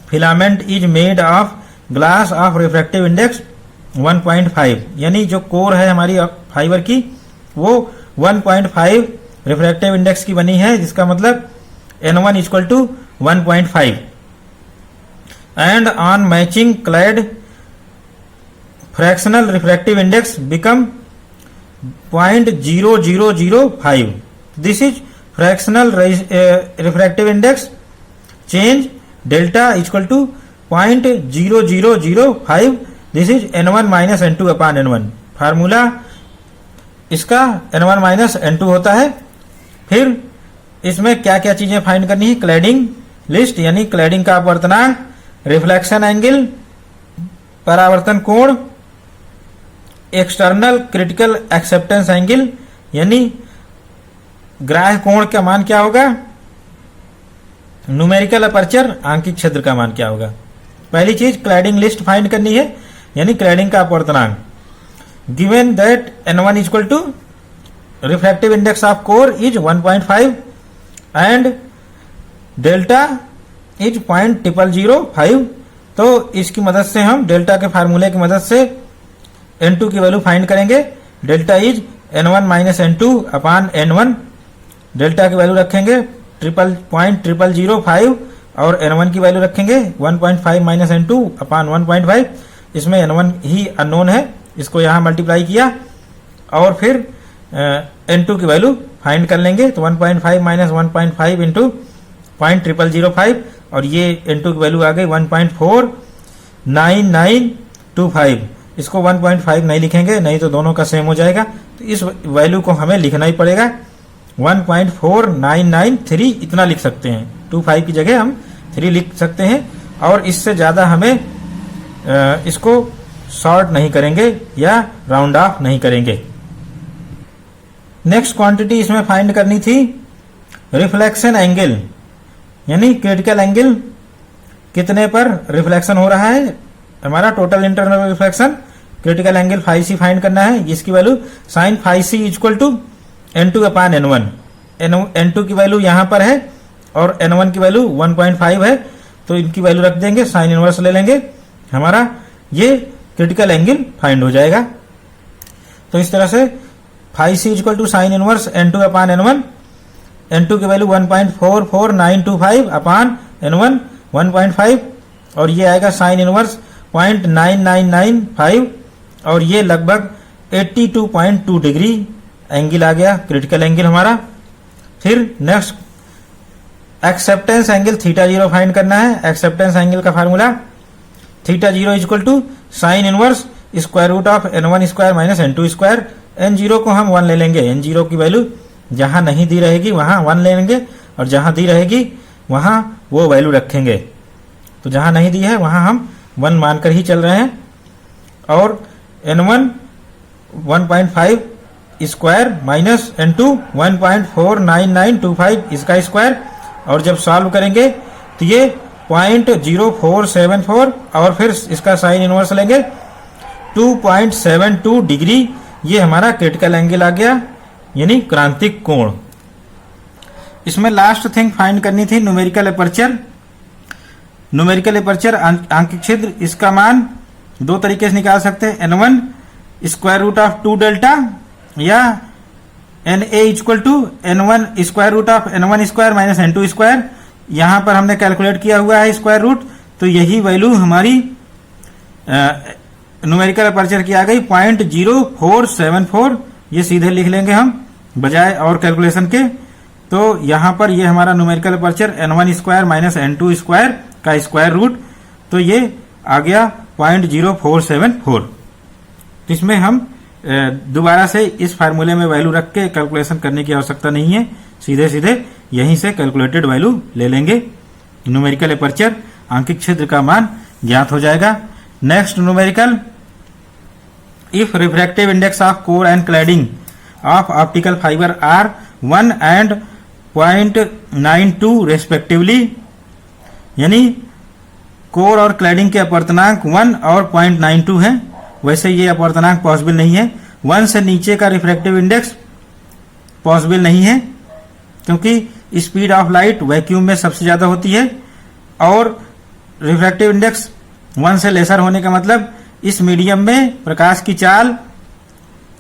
filament is made of glass of refractive index 1.5, यानी जो कोर है हमारी फाइबर की वो 1.5 रिफ्रैक्टिव इंडेक्स की बनी है, जिसका मतलब n1 equal to 1.5 and on matching clad fractional refractive index become 0.0005. This is fractional refractive index change delta equal to 0.0005. This is n1 minus n2 upon n1. Formula इसका n1 minus n2 होता है। फिर इसमें क्या क्या चीजें find करनी है, क्लैडिंग लिस्ट यानी क्लैडिंग का अपवर्तनांक, रिफ्लेक्शन एंगल परावर्तन कोण, एक्सटर्नल क्रिटिकल एक्सेप्टेंस एंगल यानी ग्राह्य कोण का मान क्या होगा, न्यूमेरिकल अपर्चर आंकिक छिद्र का मान क्या होगा। पहली चीज क्लैडिंग लिस्ट फाइंड करनी है, यानी क्लैडिंग का अपवर्तनांक। Given that n1 equal to refractive index of core is 1.5 and delta is 0.005, तो इसकी मदद से हम डेल्टा के फार्मूले की मदद से n2 की वैल्यू फाइंड करेंगे। Delta is n1 minus n2 upon n1, delta की वैल्यू रखेंगे 0.005 और n1 की वैल्यू रखेंगे 1.5 माइनस n2 अपान 1.5। इसमें n1 ही अननोन है, इसको यहाँ मल्टीप्लाई किया और फिर n2 की वैल्यू फाइंड कर लेंगे। तो 1.5 माइनस 1.5 इंटू 0.005 और ये n2 की वैल्यू आ गई 1.49925। इसको 1.5 नहीं लिखेंगे, नहीं तो दोनों का सेम हो जाएगा, तो इस वैल्यू को हमें लिखना ही पड़ेगा। 1.4993 इतना लिख सकते हैं, 25 की जगह हम 3 लिख सकते हैं, और इससे ज्यादा हमें इसको शॉर्ट नहीं करेंगे या राउंड ऑफ नहीं करेंगे। नेक्स्ट क्वांटिटी इसमें फाइंड करनी थी रिफ्लेक्शन एंगल, यानी क्रिटिकल एंगल कितने पर रिफ्लेक्शन हो रहा है, हमारा total internal reflection critical angle phi c find करना है, जिसकी value sine phi c equal to n2 upon n1। n2 की वैल्यू यहां पर है और n1 की वैल्यू 1.5 है, तो इनकी वैल्यू रख देंगे, साइन इनवर्स ले लेंगे, हमारा ये क्रिटिकल एंगल फाइंड हो जाएगा। तो इस तरह से phi c equal to sine inverse n2 upon n1, n2 की वैल्यू 1.44925 अपान n1 1.5 और ये आएगा साइन इनवर्स 0.9995 और ये लगभग 82.2 डिग्री एंगल आ गया, क्रिटिकल एंगल हमारा। फिर next acceptance angle theta zero find करना है। एक्सेप्टेंस एंगल का formula theta zero equal to sine inverse square root of n1 square minus n2 square. n0 को हम 1 ले लेंगे, n0 की वैल्यू जहां नहीं दी रहेगी वहां 1 ले लेंगे और जहां दी रहेगी वहां वो वैल्यू रखेंगे। तो जहां नहीं दी है वहां हम 1 मानकर ही चल रहे हैं। और n1 1.5 स्क्वायर माइनस n2 1.49925 इसका स्क्वायर। और जब सॉल्व करेंगे तो ये 0.0474 और फिर इसका साइन इनवर्स लेंगे 2.72 डिग्री। ये हमारा क्रिटिकल एंगल आ गया, यानी क्रांतिक कोण। इसमें लास्ट थिंग फाइंड करनी थी न्यूमेरिकल एपर्चर। न्यूमेरिकल एपर्चर आंकिक छिद्र, इसका मान दो तरीके से निकाल सकते हैं, n1 square root of 2 delta या NA equal to n1 square root of n1 square minus n2 square. यहां पर हमने कैलकुलेट किया हुआ है स्क्वायर रूट, तो यही वैल्यू हमारी न्यूमेरिकल अपर्चर की आ गई 0.0474। ये सीधे लिख लेंगे हम बजाय और कैलकुलेशन के। तो यहां पर ये हमारा numerical aperture n1 square minus n2 square का स्क्वायर रूट, तो ये आ गया 0.0474। तो इसमें हम दोबारा से इस फार्मूले में वैल्यू रख के कैलकुलेशन करने की आवश्यकता नहीं है, सीधे सीधे यहीं से कैलकुलेटेड वैल्यू ले लेंगे। न्यूमेरिकल एपर्चर आंकिक छिद्र का मान ज्ञात हो जाएगा। Next numerical, if refractive index of core and cladding of optical fibre are 1 and 0.92 respectively, यानी कोर और क्लैडिंग के अपवर्तनांक 1 और 0.92 है। वैसे ये अपवर्तनांक पॉसिबल नहीं है। 1 से नीचे का रिफ्रैक्टिव इंडेक्स पॉसिबल नहीं है, क्योंकि स्पीड ऑफ लाइट वैक्यूम में सबसे ज्यादा होती है और रिफ्रैक्टिव इंडेक्स 1 से लेसर होने का मतलब इस मीडियम में प्रकाश की चाल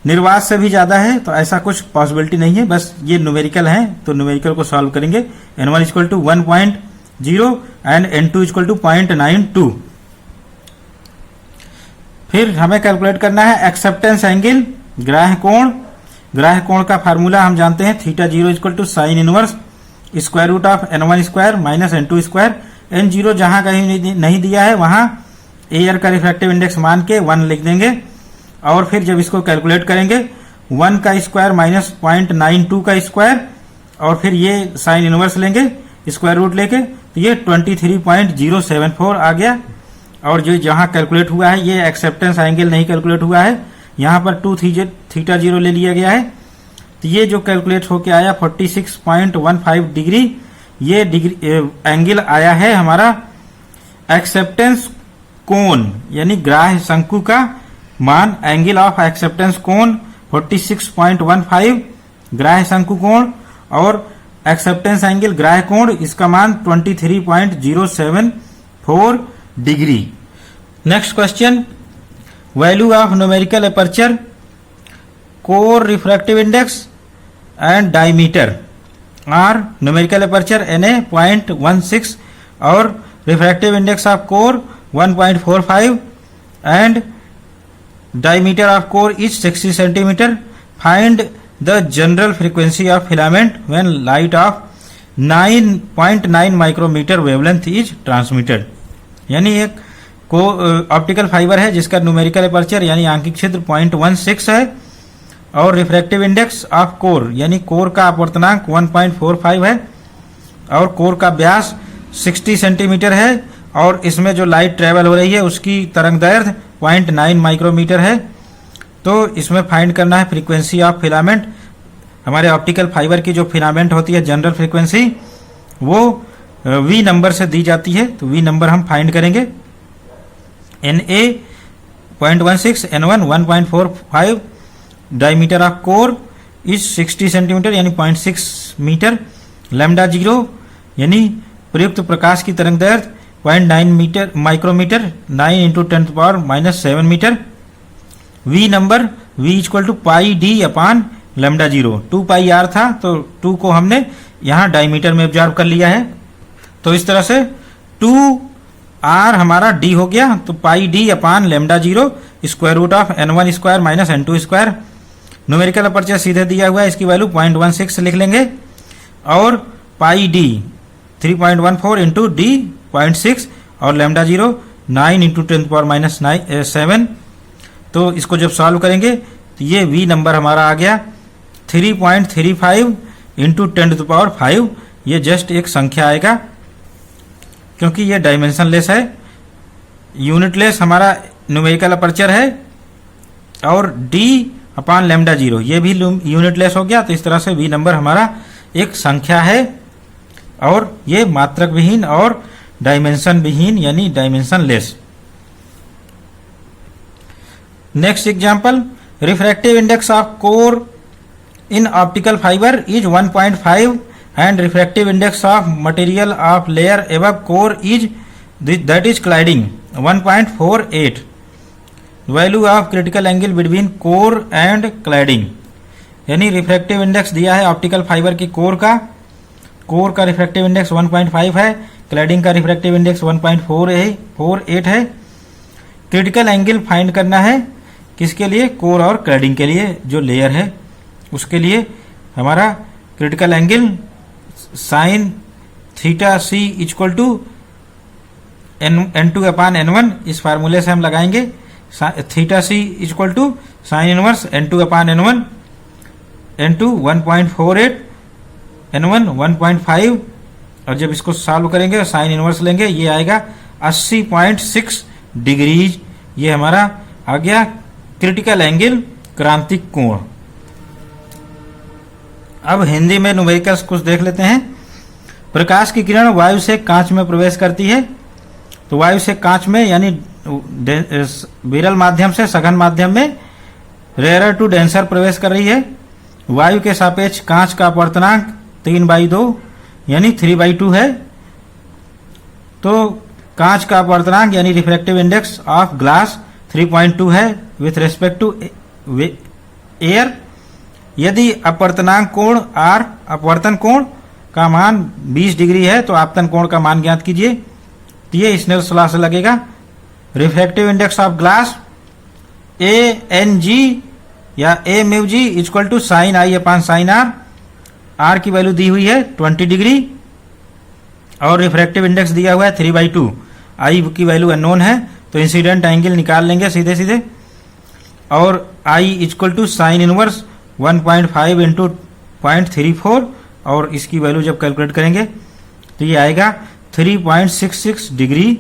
निर्वात से भी ज्यादा है। तो ऐसा कुछ पॉसिबिलिटी नहीं है, बस ये न्यूमेरिकल है। तो न्यूमेरिकल को सॉल्व करेंगे, n1 equal to 1.0 and n2 equal to 0.92। फिर हमें कैलकुलेट करना है एक्सेप्टेंस एंगल, ग्राह्य कोण। ग्राह्य कोण का फार्मूला हम जानते हैं, theta zero equal to sine inverse square root of n1 square minus n2 square. n0 जहां कहीं नहीं दिया है वहां एयर का रिफ्रैक्टिव इंडेक्स मान के 1 लिख देंगे और फिर जब इसको कैलकुलेट करेंगे 1 का स्क्वायर माइनस 0.92 का स्क्वायर और फिर ये साइन इनवर्स लेंगे स्क्वायर रूट लेके, तो ये 23.074 आ गया। और जो जहां कैलकुलेट हुआ है ये एक्सेप्टेंस एंगल नहीं कैलकुलेट हुआ है, यहां पर 2 थीटा जीरो ले लिया गया है। तो ये जो कैलकुलेट होके आया 46.15 डिग्री, ये डिग्री एंगल आया है हमारा एक्सेप्टेंस कोण, यानी ग्राह्य शंकु का मान। एंगल ऑफ एक्सेप्टेंस कोण 46.15 ग्राह्य शंकु कोण और एक्सेप्टेंस एंगल ग्राह्य कोण, इसका मान 23.074 degree. Next question, value of numerical aperture, core refractive index and diameter are. Numerical aperture Na 0.16 और refractive index of core 1.45 and diameter of core is 60 centimeter. Find the general frequency of filament when light of 9.9 micrometer wavelength is transmitted. यानी एक को optical fibre है जिसका numerical aperture यानी आंकिक छिद्र 0.16 है और रिफ्रैक्टिव इंडेक्स ऑफ कोर यानी कोर का अपवर्तनांक 1.45 है और कोर का व्यास 60 सेंटीमीटर है और इसमें जो लाइट ट्रेवल हो रही है उसकी तरंग दैर्घ्य 0.9 माइक्रोमीटर है। तो इसमें फाइंड करना है फ्रीक्वेंसी ऑफ फिलामेंट। हमारे ऑप्टिकल फाइबर की जो फिलामेंट होती है जनरल फ्रीक्वेंसी वो वी नंबर से दी जाती है, तो वी नंबर हम फाइंड करेंगे। Na 0.16, N1 1.45, diameter of core is 60 centimetre यानी 0.6 मीटर, लैम्डा जीरो यानी प्रयुक्त प्रकाश की तरंग दैर्घ्य 0.9 micrometre, 9 into 10⁻⁻7 metre. V number v equal to pi D upon lambda zero, 2 pi r था तो 2 को हमने यहाँ डायमीटर में ऑब्जर्व कर लिया है। तो इस तरह से 2 आर हमारा डी हो गया, तो pi D upon lambda zero square root of n1 square minus n2 square. Numerical aperture सीधे दिया हुआ है, इसकी वैल्यू 0.16 लिख लेंगे, और पाई डी 3.14 इंटू डी 0.6 और लेमडा जीरो 9 इंटू 10⁻⁻7। तो इसको जब सॉल्व करेंगे तो ये v नंबर हमारा आ गया 3.35 इंटू 10⁵। ये जस्ट एक संख्या आएगा क्योंकि ये डायमेंशनलेस है, यूनिटलेस हमारा न्यूमेरिकल अपर्चर है, और d अपान लेमडा जीरो ये भी यूनिटलेस हो गया। तो इस तरह से v नंबर हमारा एक संख्या है और ये मात्रक विहीन और डायमेंशन विहीन यानी dimensionless. Next example, refractive index of core in optical fiber is 1.5 and refractive index of material of layer above core is that is cladding 1.48. Value of critical angle between core and cladding, यानी refractive index दिया है optical fibre की core का refractive index 1.5 है, cladding का refractive index 1.48 है। Critical angle find करना है किसके लिए, कोर और क्लैडिंग के लिए, जो लेयर है उसके लिए हमारा critical angle sine theta c equal to n2 upon n1 इस फार्मूले से हम लगाएंगे। Theta c equal to sine inverse n2 upon n1, n2 1.48, n1 1.5, और जब इसको सॉल्व करेंगे साइन इनवर्स लेंगे, ये आएगा 80.6 डिग्रीज। ये हमारा आ गया क्रिटिकल एंगल, क्रांतिक कोण। अब हिंदी में न्यूमेरिकल्स कुछ देख लेते हैं। प्रकाश की किरण वायु से कांच में प्रवेश करती है, तो वायु से कांच में यानी विरल माध्यम से सघन माध्यम में रेयर टू डेंसर प्रवेश कर रही है। वायु के सापेक्ष कांच का अपवर्तनांक 3/2 यानी 3/2 है। तो कांच का अपवर्तनांक यानी रिफ्रैक्टिव इंडेक्स ऑफ ग्लास 3.2 है विथ रेस्पेक्ट टू एयर। यदि अपवर्तनांक कोण r अपवर्तन कोण का मान 20 डिग्री है तो आपतन कोण का मान ज्ञात कीजिए। तो ये स्नेल्स लॉ से लगेगा। Refractive index of glass ANG या A mu g equal to sine I upon sine R की वैल्यू दी हुई है 20 डिग्री, और रिफ्रैक्टिव इंडेक्स दिया हुआ है 3/2। I की वैल्यू अननोन है, तो इंसिडेंट एंगल निकाल लेंगे सीधे सीधे, और I equal to sine inverse 1.5 into 0.34, और इसकी वैल्यू जब कैलकुलेट करेंगे तो ये आएगा 3.66 डिग्री।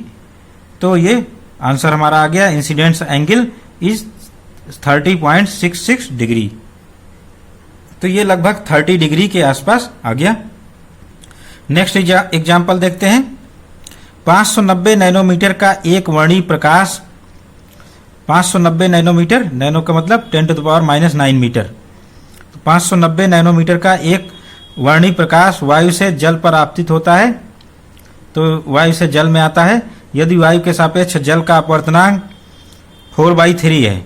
तो ये आंसर हमारा आ गया, इंसिडेंट एंगल इज 30.66 डिग्री। तो ये लगभग 30 डिग्री के आसपास आ गया। नेक्स्ट एग्जांपल देखते हैं। 590 नैनोमीटर का एक वर्णीय प्रकाश, 590 नैनोमीटर, नैनो का मतलब 10⁻⁹ मीटर। 590 नैनोमीटर का एक वर्णीय प्रकाश वायु से जल पर आपतित होता है, तो वायु से जल में आता है। यदि वायु के सापेक्ष जल का अपवर्तनांक 4/3 है,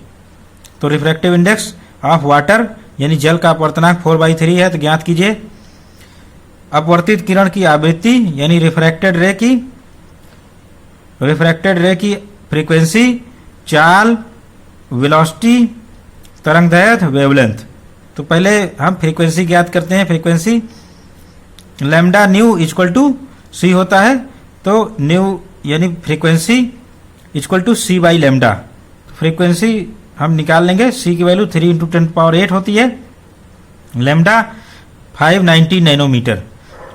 तो रिफ्रैक्टिव इंडेक्स ऑफ वाटर यानी जल का अपवर्तनांक 4/3 है, तो ज्ञात कीजिए। अपवर्तित किरण की आवृत्ति यानी रिफ्रैक्टेड रे की फ्रीक्वेंसी, चाल, वेलोसिटी, तरंगदैर्घ्य, वेवलेंथ। तो पहले हम फ्रीक्वेंसी ज्ञात करते हैं। Frequency lambda nu equal to c होता है, तो न्यू यानी frequency equal to c by lambda. Frequency हम निकाल लेंगे, सी की वैल्यू 3 इंटू 10⁸ होती है, लैम्डा 590 नैनोमीटर।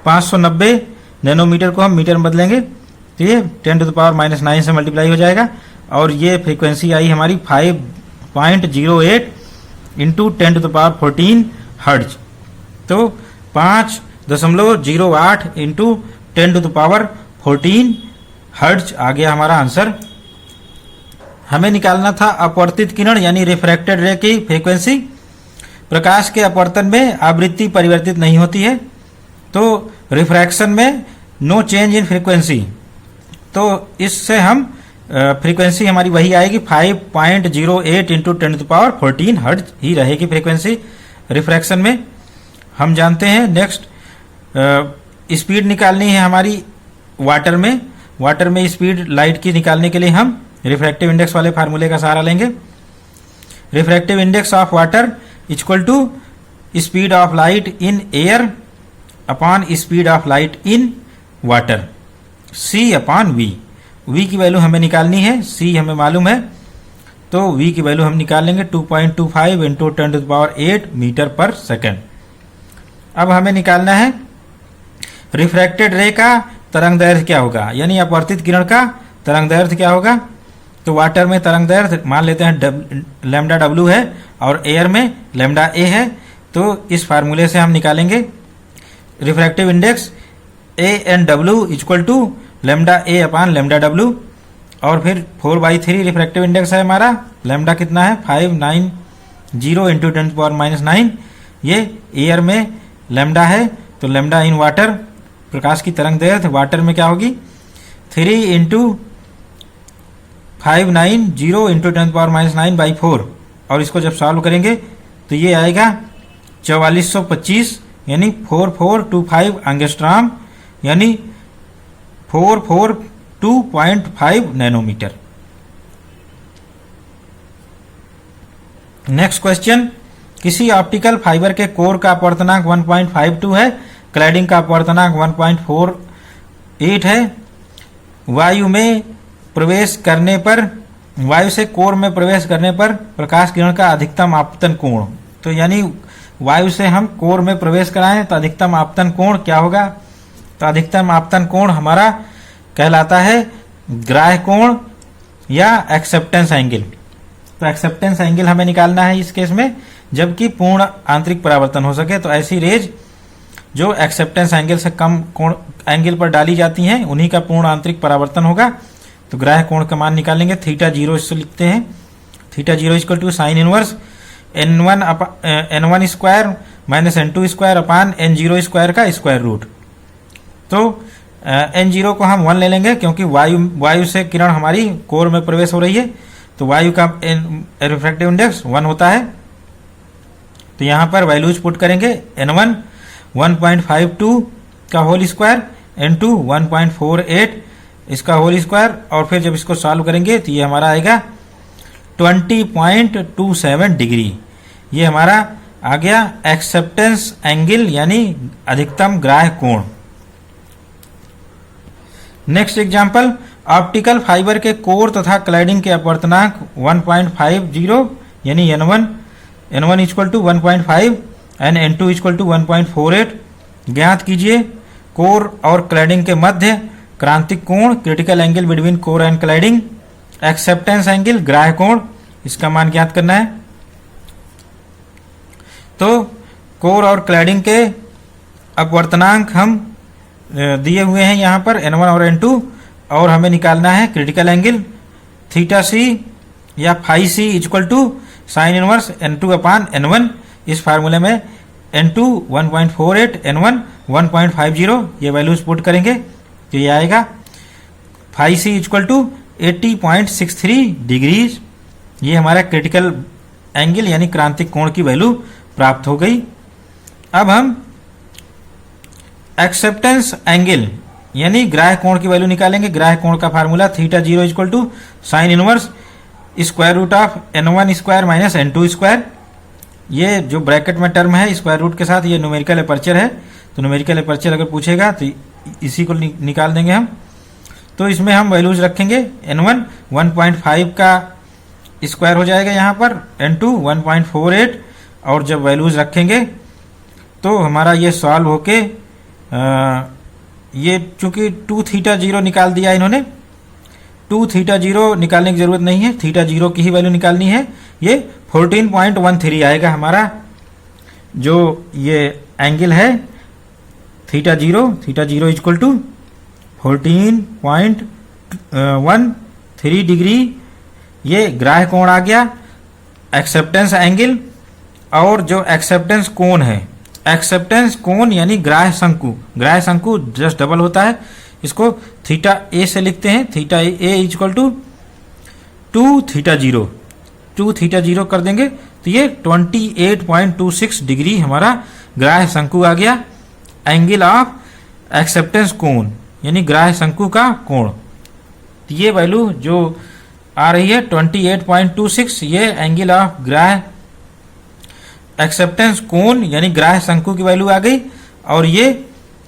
590 नैनोमीटर को हम मीटर में बदलेंगे तो ये 10⁻⁹ से मल्टीप्लाई हो जाएगा, और ये फ्रीक्वेंसी आई हमारी 5.08 इंटू 10⁻14 हर्ट्ज। तो 5.08 इंटू 10⁻14 हर्ट्ज आ गया हमारा आंसर। हमें निकालना था अपवर्तित किरण यानी रिफ्रैक्टेड रे की फ्रीक्वेंसी। प्रकाश के अपवर्तन में आवृत्ति परिवर्तित नहीं होती है, तो रिफ्रैक्शन में नो चेंज इन फ्रीक्वेंसी। तो इससे हम फ्रीक्वेंसी हमारी वही आएगी 5.08 इंटू 10⁻14 हर्ट्ज ही रहेगी फ्रीक्वेंसी रिफ्रैक्शन में। हम जानते हैं नेक्स्ट स्पीड निकालनी है हमारी वाटर में। वाटर में स्पीड लाइट की निकालने के लिए हम रिफ्रैक्टिव इंडेक्स वाले फार्मूले का सहारा लेंगे। Refractive index of water equal to speed of light in air upon speed of light in water, c upon v। v की वैल्यू हमें निकालनी है, c हमें मालूम है, तो v की वैल्यू हम निकाल लेंगे 2.25 इंटू 10⁸ मीटर पर सेकेंड। अब हमें निकालना है रिफ्रैक्टेड रे का तरंग दैर्घ्य क्या होगा, यानी अपवर्तित किरण का तरंग दैर्घ्य क्या होगा। तो वाटर में तरंग दैर्घ्य मान लेते हैं लैम्डा w है और एयर में लैम्डा a है, तो इस फार्मूले से हम निकालेंगे refractive index ANW equal to lambda a upon lambda w, और फिर 4/3 रिफ्रैक्टिव इंडेक्स है हमारा, लैम्डा कितना है 590 इंटू 10⁻⁹। ये एयर में लैम्डा है, तो लैम्डा इन वाटर, प्रकाश की तरंग दैर्घ्य वाटर में क्या होगी 3 इंटू 590 इंटू 10⁻⁹/4, और इसको जब सॉल्व करेंगे तो ये आएगा 4425 यानी 4425 एंगस्ट्रॉम, यानी 442.5 नैनोमीटर। नेक्स्ट क्वेश्चन, किसी ऑप्टिकल फाइबर के कोर का अपवर्तनांक 1.52 है, क्लैडिंग का अपवर्तनांक 1.48 है। वायु से कोर में प्रवेश करने पर प्रकाश किरण का अधिकतम आपतन कोण, तो यानी वायु से हम कोर में प्रवेश कराएं तो अधिकतम आपतन कोण क्या होगा। तो अधिकतम आपतन कोण हमारा कहलाता है ग्राह्य कोण या एक्सेप्टेंस एंगल। तो एक्सेप्टेंस एंगल हमें निकालना है इस केस में, जबकि पूर्ण आंतरिक परावर्तन हो सके, तो ऐसी रेज जो एक्सेप्टेंस एंगल से कम कोण एंगल पर डाली जाती हैं उन्हीं का पूर्ण आंतरिक परावर्तन होगा। तो ग्राह्य कोण का मान निकालेंगे, θ0 इससे लिखते हैं, θ0 equal to sine inverse n1 square minus n2 square upon n0 square का स्क्वायर रूट। तो n0 को हम 1 ले लेंगे, क्योंकि वायु से किरण हमारी कोर में प्रवेश हो रही है, तो वायु का रिफ्रैक्टिव इंडेक्स 1 होता है। तो यहाँ पर वैल्यूज पुट करेंगे, n1 1.52 का होल स्क्वायर, n2 1.48 इसका होल स्क्वायर, और फिर जब इसको सॉल्व करेंगे तो ये हमारा आएगा 20.27 डिग्री। ये हमारा आ गया एक्सेप्टेंस एंगल यानी अधिकतम ग्राह्य कोण। नेक्स्ट एग्जांपल, ऑप्टिकल फाइबर के कोर तथा क्लैडिंग के अपवर्तनांक 1.50 यानी n1 equal to 1.5 and n2 equal to 1.48 ज्ञात कीजिए। कोर और क्लैडिंग के मध्य क्रांतिक कोण, critical angle between core and cladding, acceptance angle ग्राह्य कोण, इसका मान ज्ञात करना है। तो कोर और क्लैडिंग के अपवर्तनांक हम दिए हुए हैं यहाँ पर n1 और n2, और हमें निकालना है क्रिटिकल एंगल θc या φc equal to sine inverse n2 upon n1। इस फार्मूले में n2 1.48 n1 1.50 ये वैल्यूज पुट करेंगे तो ये आएगा φc इक्वल टू 80.63 डिग्रीज। ये हमारा क्रिटिकल एंगल यानी क्रांतिक कोण की वैल्यू प्राप्त हो गई। अब हम एक्सेप्टेंस एंगल यानी ग्राह्य कोण की वैल्यू निकालेंगे। ग्राह्य कोण का formula θ0 equal to sine inverse square root of n1 square minus n2 square. ये जो ब्रैकेट में टर्म है स्क्वायर रूट के साथ, ये न्यूमेरिकल एपर्चर है, तो न्यूमेरिकल एपर्चर अगर पूछेगा तो इसी को निकाल देंगे हम। तो इसमें हम वैल्यूज रखेंगे, n1 1.5 का स्क्वायर हो जाएगा यहाँ पर, n2 1.48, और जब वैल्यूज रखेंगे तो हमारा ये सॉल्व होके ये चूंकि 2θ0 निकाल दिया इन्होंने, 2θ0 निकालने की जरूरत नहीं है, θ0 की ही वैल्यू निकालनी है। ये 14.13 आएगा हमारा जो ये एंगल है θ0 इक्वल टू 14.13 डिग्री। ये ग्राह्य कोण आ गया, एक्सेप्टेंस एंगल, और जो एक्सेप्टेंस कोण है, एक्सेप्टेंस कोण यानी ग्राह्य शंकु जस्ट डबल होता है, इसको θa से लिखते हैं, θa इक्वल टू 2θ0 कर देंगे तो ये 28.26 डिग्री हमारा ग्राह्य शंकु आ गया। एंगल ऑफ एक्सेप्टेंस कोण यानी ग्राह्य शंकु का कोण ये वैल्यू जो आ रही है 28.26, ये एंगल ऑफ ग्राह्य एक्सेप्टेंस कोण यानी ग्राह्य शंकु की वैल्यू आ गई, और ये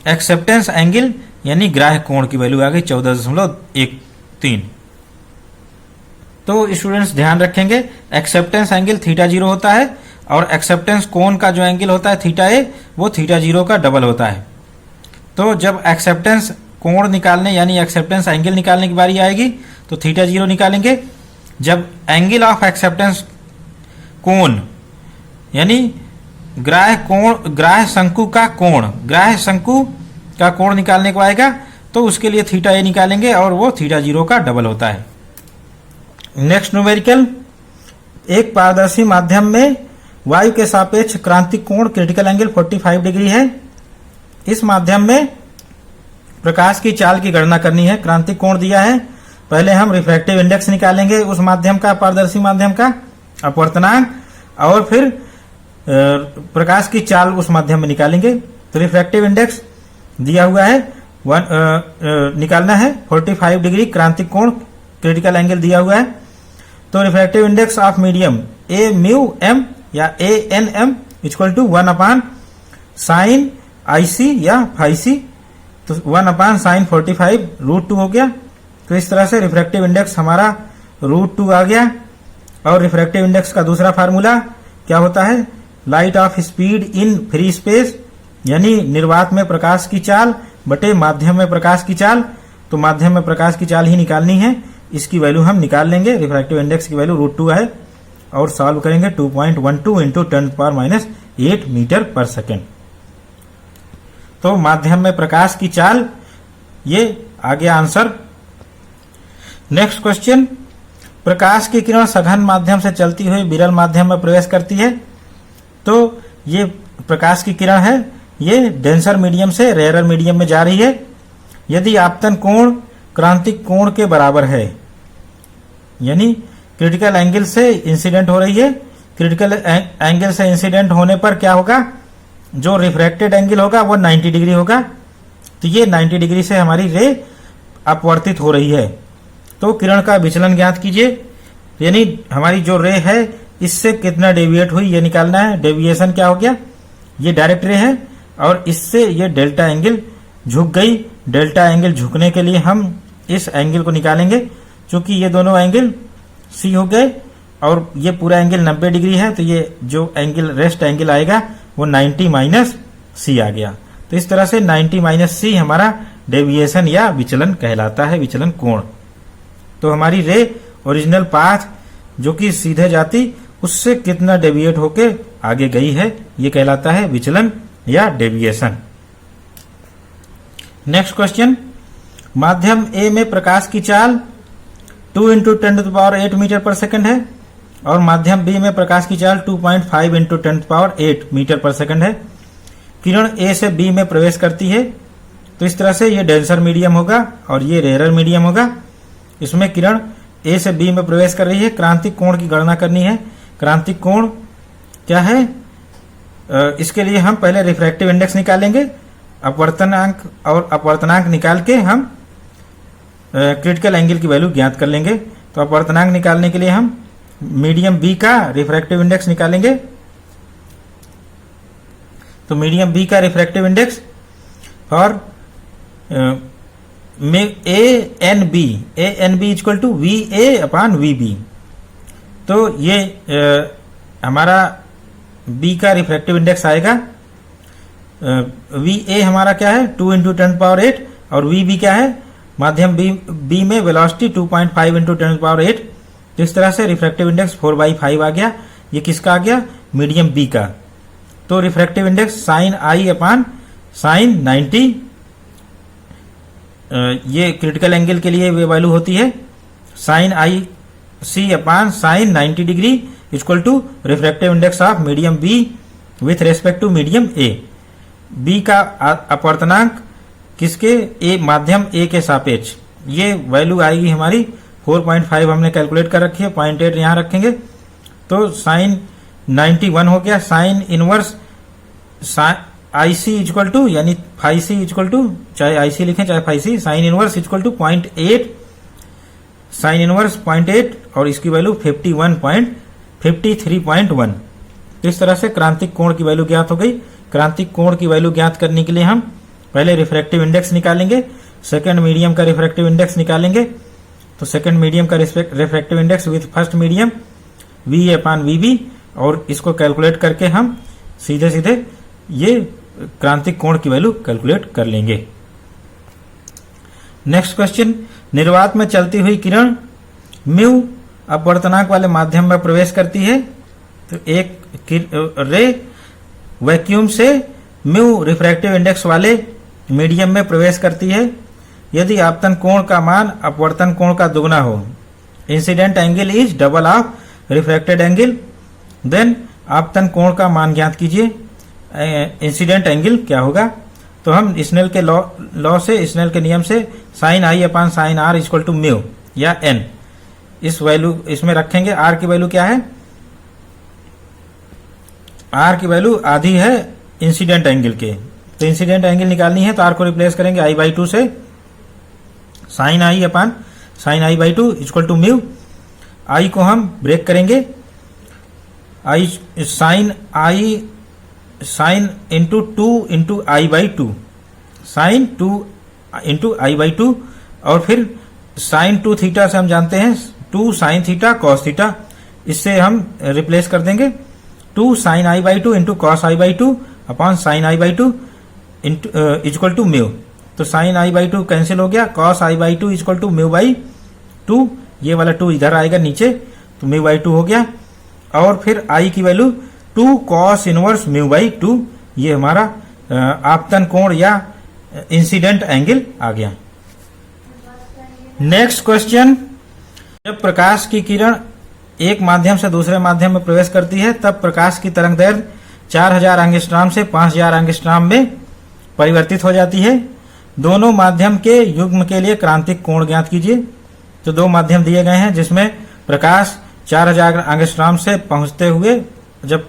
एक्सेप्टेंस एंगल यानी ग्राह्य कोण की वैल्यू आ गई 14.13। तो स्टूडेंट्स ध्यान रखेंगे, एक्सेप्टेंस एंगल थीटा 0 होता है और एक्सेप्टेंस कोण का जो एंगल होता है थीटा ए, वो थीटा 0 का डबल होता है। तो जब एक्सेप्टेंस कोण निकालने यानी एक्सेप्टेंस एंगल निकालने की बारी आएगी तो थीटा 0 निकालेंगे। जब एंगल ऑफ एक्सेप्टेंस कोण यानी ग्राह्य शंकु का कोण निकालने को आएगा तो उसके लिए थीटा ए निकालेंगे और वो थीटा 0 का डबल होता है। नेक्स्ट न्यूमेरिकल, एक पारदर्शी माध्यम में वायु के सापेक्ष क्रांतिक कोण क्रिटिकल एंगल 45 डिग्री है। इस माध्यम में प्रकाश की चाल की गणना करनी है। क्रांतिक कोण दिया है, पहले हम रिफ्रैक्टिव इंडेक्स निकालेंगे उस माध्यम का, पारदर्शी माध्यम का, अपवर्तनांक, और फिर प्रकाश की चाल उस माध्यम में निकालेंगे। तो रिफ्रैक्टिव इंडेक्स दिया हुआ है निकालना है 45 डिग्री क्रांतिक कोण क्रिटिकल एंगल दिया हुआ है। तो refractive index of medium A mu M या A N M equal to 1 upon sine I C या फाई सी, तो 1 अपान साइन 45 √2 हो गया। तो इस तरह से रिफ्रैक्टिव इंडेक्स हमारा √2 आ गया। और रिफ्रैक्टिव इंडेक्स का दूसरा फार्मूला क्या होता है, light of speed in free space यानी निर्वात में प्रकाश की चाल बटे माध्यम में प्रकाश की चाल। तो माध्यम में प्रकाश की चाल ही निकालनी है, इसकी वैल्यू हम निकाल लेंगे। रिफ्रैक्टिव इंडेक्स की वैल्यू √2 है और सॉल्व करेंगे 2.12 इंटू 10⁻⁻8 मीटर पर सेकेंड। तो माध्यम में प्रकाश की चाल, ये आ गया आंसर। नेक्स्ट क्वेश्चन, प्रकाश की किरण सघन माध्यम से चलती हुई विरल माध्यम में प्रवेश करती है। तो ये प्रकाश की किरण है, ये डेंसर मीडियम से रेयरर मीडियम में जा रही है। यदि आपतन कोण क्रांतिक कोण के बराबर है यानी क्रिटिकल एंगल से इंसिडेंट हो रही है, क्रिटिकल एंगल से इंसिडेंट होने पर क्या होगा, जो रिफ्रैक्टेड एंगल होगा वो 90 डिग्री होगा। तो ये 90 डिग्री से हमारी रे अपवर्तित हो रही है। तो किरण का विचलन ज्ञात कीजिए, यानी हमारी जो रे है इससे कितना डेविएट हुई ये निकालना है। डेविएशन क्या हो गया, ये डायरेक्ट रे है और इससे ये डेल्टा एंगल झुक गई। डेल्टा एंगल झुकने के लिए हम इस एंगल को निकालेंगे, क्योंकि ये दोनों एंगल सी हो गए और ये पूरा एंगल 90 डिग्री है। तो ये जो एंगल रेस्ट एंगल आएगा वो 90 माइनस सी आ गया। तो इस तरह से 90 माइनस सी हमारा डेविएशन या विचलन कहलाता है, विचलन कोण। तो हमारी रे ओरिजिनल पाथ जो कि सीधे जाती उससे कितना डेविएट होके आगे गई है, ये कहलाता है विचलन या डेविएशन। नेक्स्ट क्वेश्चन, माध्यम ए में प्रकाश की चाल 2 इंटू 10⁸ मीटर पर सेकंड है और माध्यम बी में प्रकाश की चाल 2.5 इंटू 10⁸ मीटर पर सेकंड है। किरण ए से बी में प्रवेश करती है। तो इस तरह से ये डेंसर मीडियम होगा और ये रेयरर मीडियम होगा। इसमें किरण ए से बी में प्रवेश कर रही है। क्रांतिक कोण की गणना करनी है। क्रांतिक कोण क्या है, इसके लिए हम पहले रिफ्रैक्टिव इंडेक्स निकालेंगे, अपवर्तनांक और अपवर्तनांक निकाल के हम क्रिटिकल एंगल की वैल्यू ज्ञात कर लेंगे। तो अपवर्तनांक निकालने के लिए हम मीडियम बी का रिफ्रैक्टिव इंडेक्स निकालेंगे। तो मीडियम बी का रिफ्रैक्टिव इंडेक्स और A N B equal to V A upon V B. तो ये हमारा बी का रिफ्रैक्टिव इंडेक्स आएगा। वी ए हमारा क्या है 2 इंटू 10⁸ और वी बी क्या है, माध्यम बी में वेलोसिटी 2.5 इंटू 10⁸। तो इस तरह से रिफ्रैक्टिव इंडेक्स 4/5 आ गया। ये किसका आ गया, मीडियम बी का। तो रिफ्रैक्टिव इंडेक्स साइन आई अपॉन साइन 90, ये क्रिटिकल एंगल के लिए वे वैल्यू होती है sine I C upon sine 90 degree equal to refractive index of medium B with respect to medium A. B का अपवर्तनांक किसके, ए माध्यम ए के सापेक्ष, ये वैल्यू आएगी हमारी 4.5 हमने कैलकुलेट कर रखी है, 0.8 यहां रखेंगे। तो साइन 91 हो गया। Sine inverse I C equal to यानी फाई सी इक्वल टू, चाहे आई सी लिखें चाहे phi c, sine inverse equal to 0.8 sine inverse 0.8 और इसकी वैल्यू 53.1। तो इस तरह से क्रांतिक कोण की वैल्यू ज्ञात हो गई। क्रांतिक कोण की वैल्यू ज्ञात करने के लिए हम पहले रिफ्रैक्टिव इंडेक्स निकालेंगे, सेकंड मीडियम का रिफ्रैक्टिव इंडेक्स निकालेंगे। तो सेकंड मीडियम का refractive index with first medium VA/VB, और इसको कैलकुलेट करके हम सीधे सीधे ये क्रांतिक कोण की वैल्यू कैलकुलेट कर लेंगे। नेक्स्ट क्वेश्चन, निर्वात में चलती हुई किरण म्यू अपवर्तनांक वाले माध्यम में प्रवेश करती है। तो एक रे वैक्यूम से म्यू रिफ्रैक्टिव इंडेक्स वाले मीडियम में प्रवेश करती है यदि आपतन कोण का मान अपवर्तन कोण का दुगना हो। Incident angle is double of refracted angle. Then आपतन कोण का मान ज्ञात कीजिए। इंसिडेंट एंगल क्या होगा? तो हम स्नेल के लॉ से, स्नेल के नियम से sine I upon sine R equal to mu या एन, इस वैल्यू इसमें रखेंगे। आर की वैल्यू क्या है? आर की वैल्यू आधी है इंसिडेंट एंगल के। तो इंसिडेंट एंगल निकालनी है तो आर को रिप्लेस करेंगे I/2 से, sine I upon sine I/2 equal to mu. I को हम ब्रेक करेंगे, I sine into 2 into I/2, sine 2 into I/2, और फिर साइन 2 थीटा से हम जानते हैं 2 साइन थीटा कॉस थीटा, इससे हम रिप्लेस कर देंगे 2 sine I/2 into cos I/2 upon sine I/2 equal to mu. तो साइन I/2 कैंसिल हो गया, cos I/2 equal to mu by 2, ये वाला 2 इधर आएगा नीचे, तो म्यू बाई 2 हो गया। और फिर आई की value 2 cos inverse mu by 2, ये हमारा आपतन कोण या इंसिडेंट एंगल आ गया। नेक्स्ट क्वेश्चन, जब प्रकाश की किरण एक माध्यम से दूसरे माध्यम में प्रवेश करती है तब प्रकाश की तरंग दैर्घ्य 4000 एंगस्ट्रॉम से 5000 एंगस्ट्रॉम में परिवर्तित हो जाती है। दोनों माध्यम के युग्म के लिए क्रांतिक कोण ज्ञात कीजिए। तो दो माध्यम दिए गए हैं जिसमें प्रकाश 4000 एंगस्ट्रॉम से पहुंचते हुए जब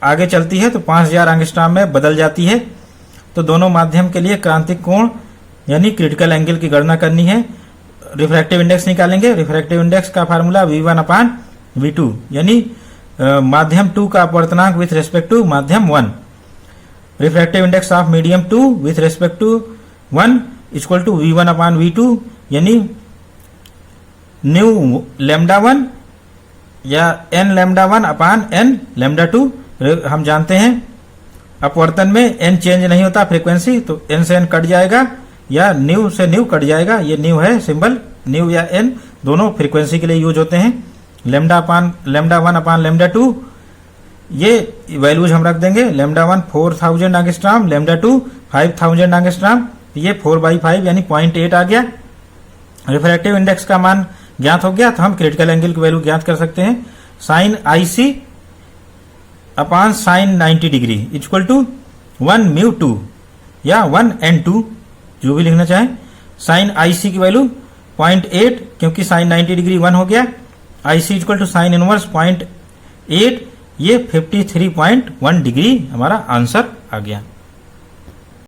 आगे चलती है तो 5000 एंगस्ट्रॉम में बदल जाती है। तो दोनों माध्यम के लिए क्रांतिक कोण यानी क्रिटिकल एंगल की गणना करनी है। रिफ्रैक्टिव इंडेक्स निकालेंगे। रिफ्रैक्टिव इंडेक्स का फार्मूला V1/V2 यानी माध्यम 2 का अपवर्तनांक विथ रेस्पेक्ट टू माध्यम 1। Refractive index of medium 2 with respect to 1 equal to V1/V2 यानी न्यू लैम्डा 1 या n lambda 1 upon n lambda 2। हम जानते हैं अपवर्तन में n चेंज नहीं होता फ्रीक्वेंसी, तो n से n कट जाएगा या न्यू से न्यू कट जाएगा। ये न्यू है सिंबल, न्यू या n दोनों फ्रीक्वेंसी के लिए यूज होते हैं। लैम्डा 1 अपान लैम्डा 2, ये वैल्यूज हम रख देंगे। लैम्डा 1 4000 एंगस्ट्रॉम, लैम्डा 2 5000 एंगस्ट्रॉम, ये 4/5 यानी 0.8 आ गया। रिफ्रैक्टिव इंडेक्स का मान ज्ञात हो गया तो हम क्रिटिकल एंगल की वैल्यू ज्ञात कर सकते हैं। Sine IC upon sine 90 degree equal to 1 mu 2 या 1 n2 जो भी लिखना चाहें। साइन IC की वैल्यू 0.8 क्योंकि साइन 90 डिग्री 1 हो गया। IC equal to sine inverse 0.8, ये 53.1 डिग्री हमारा आंसर आ गया।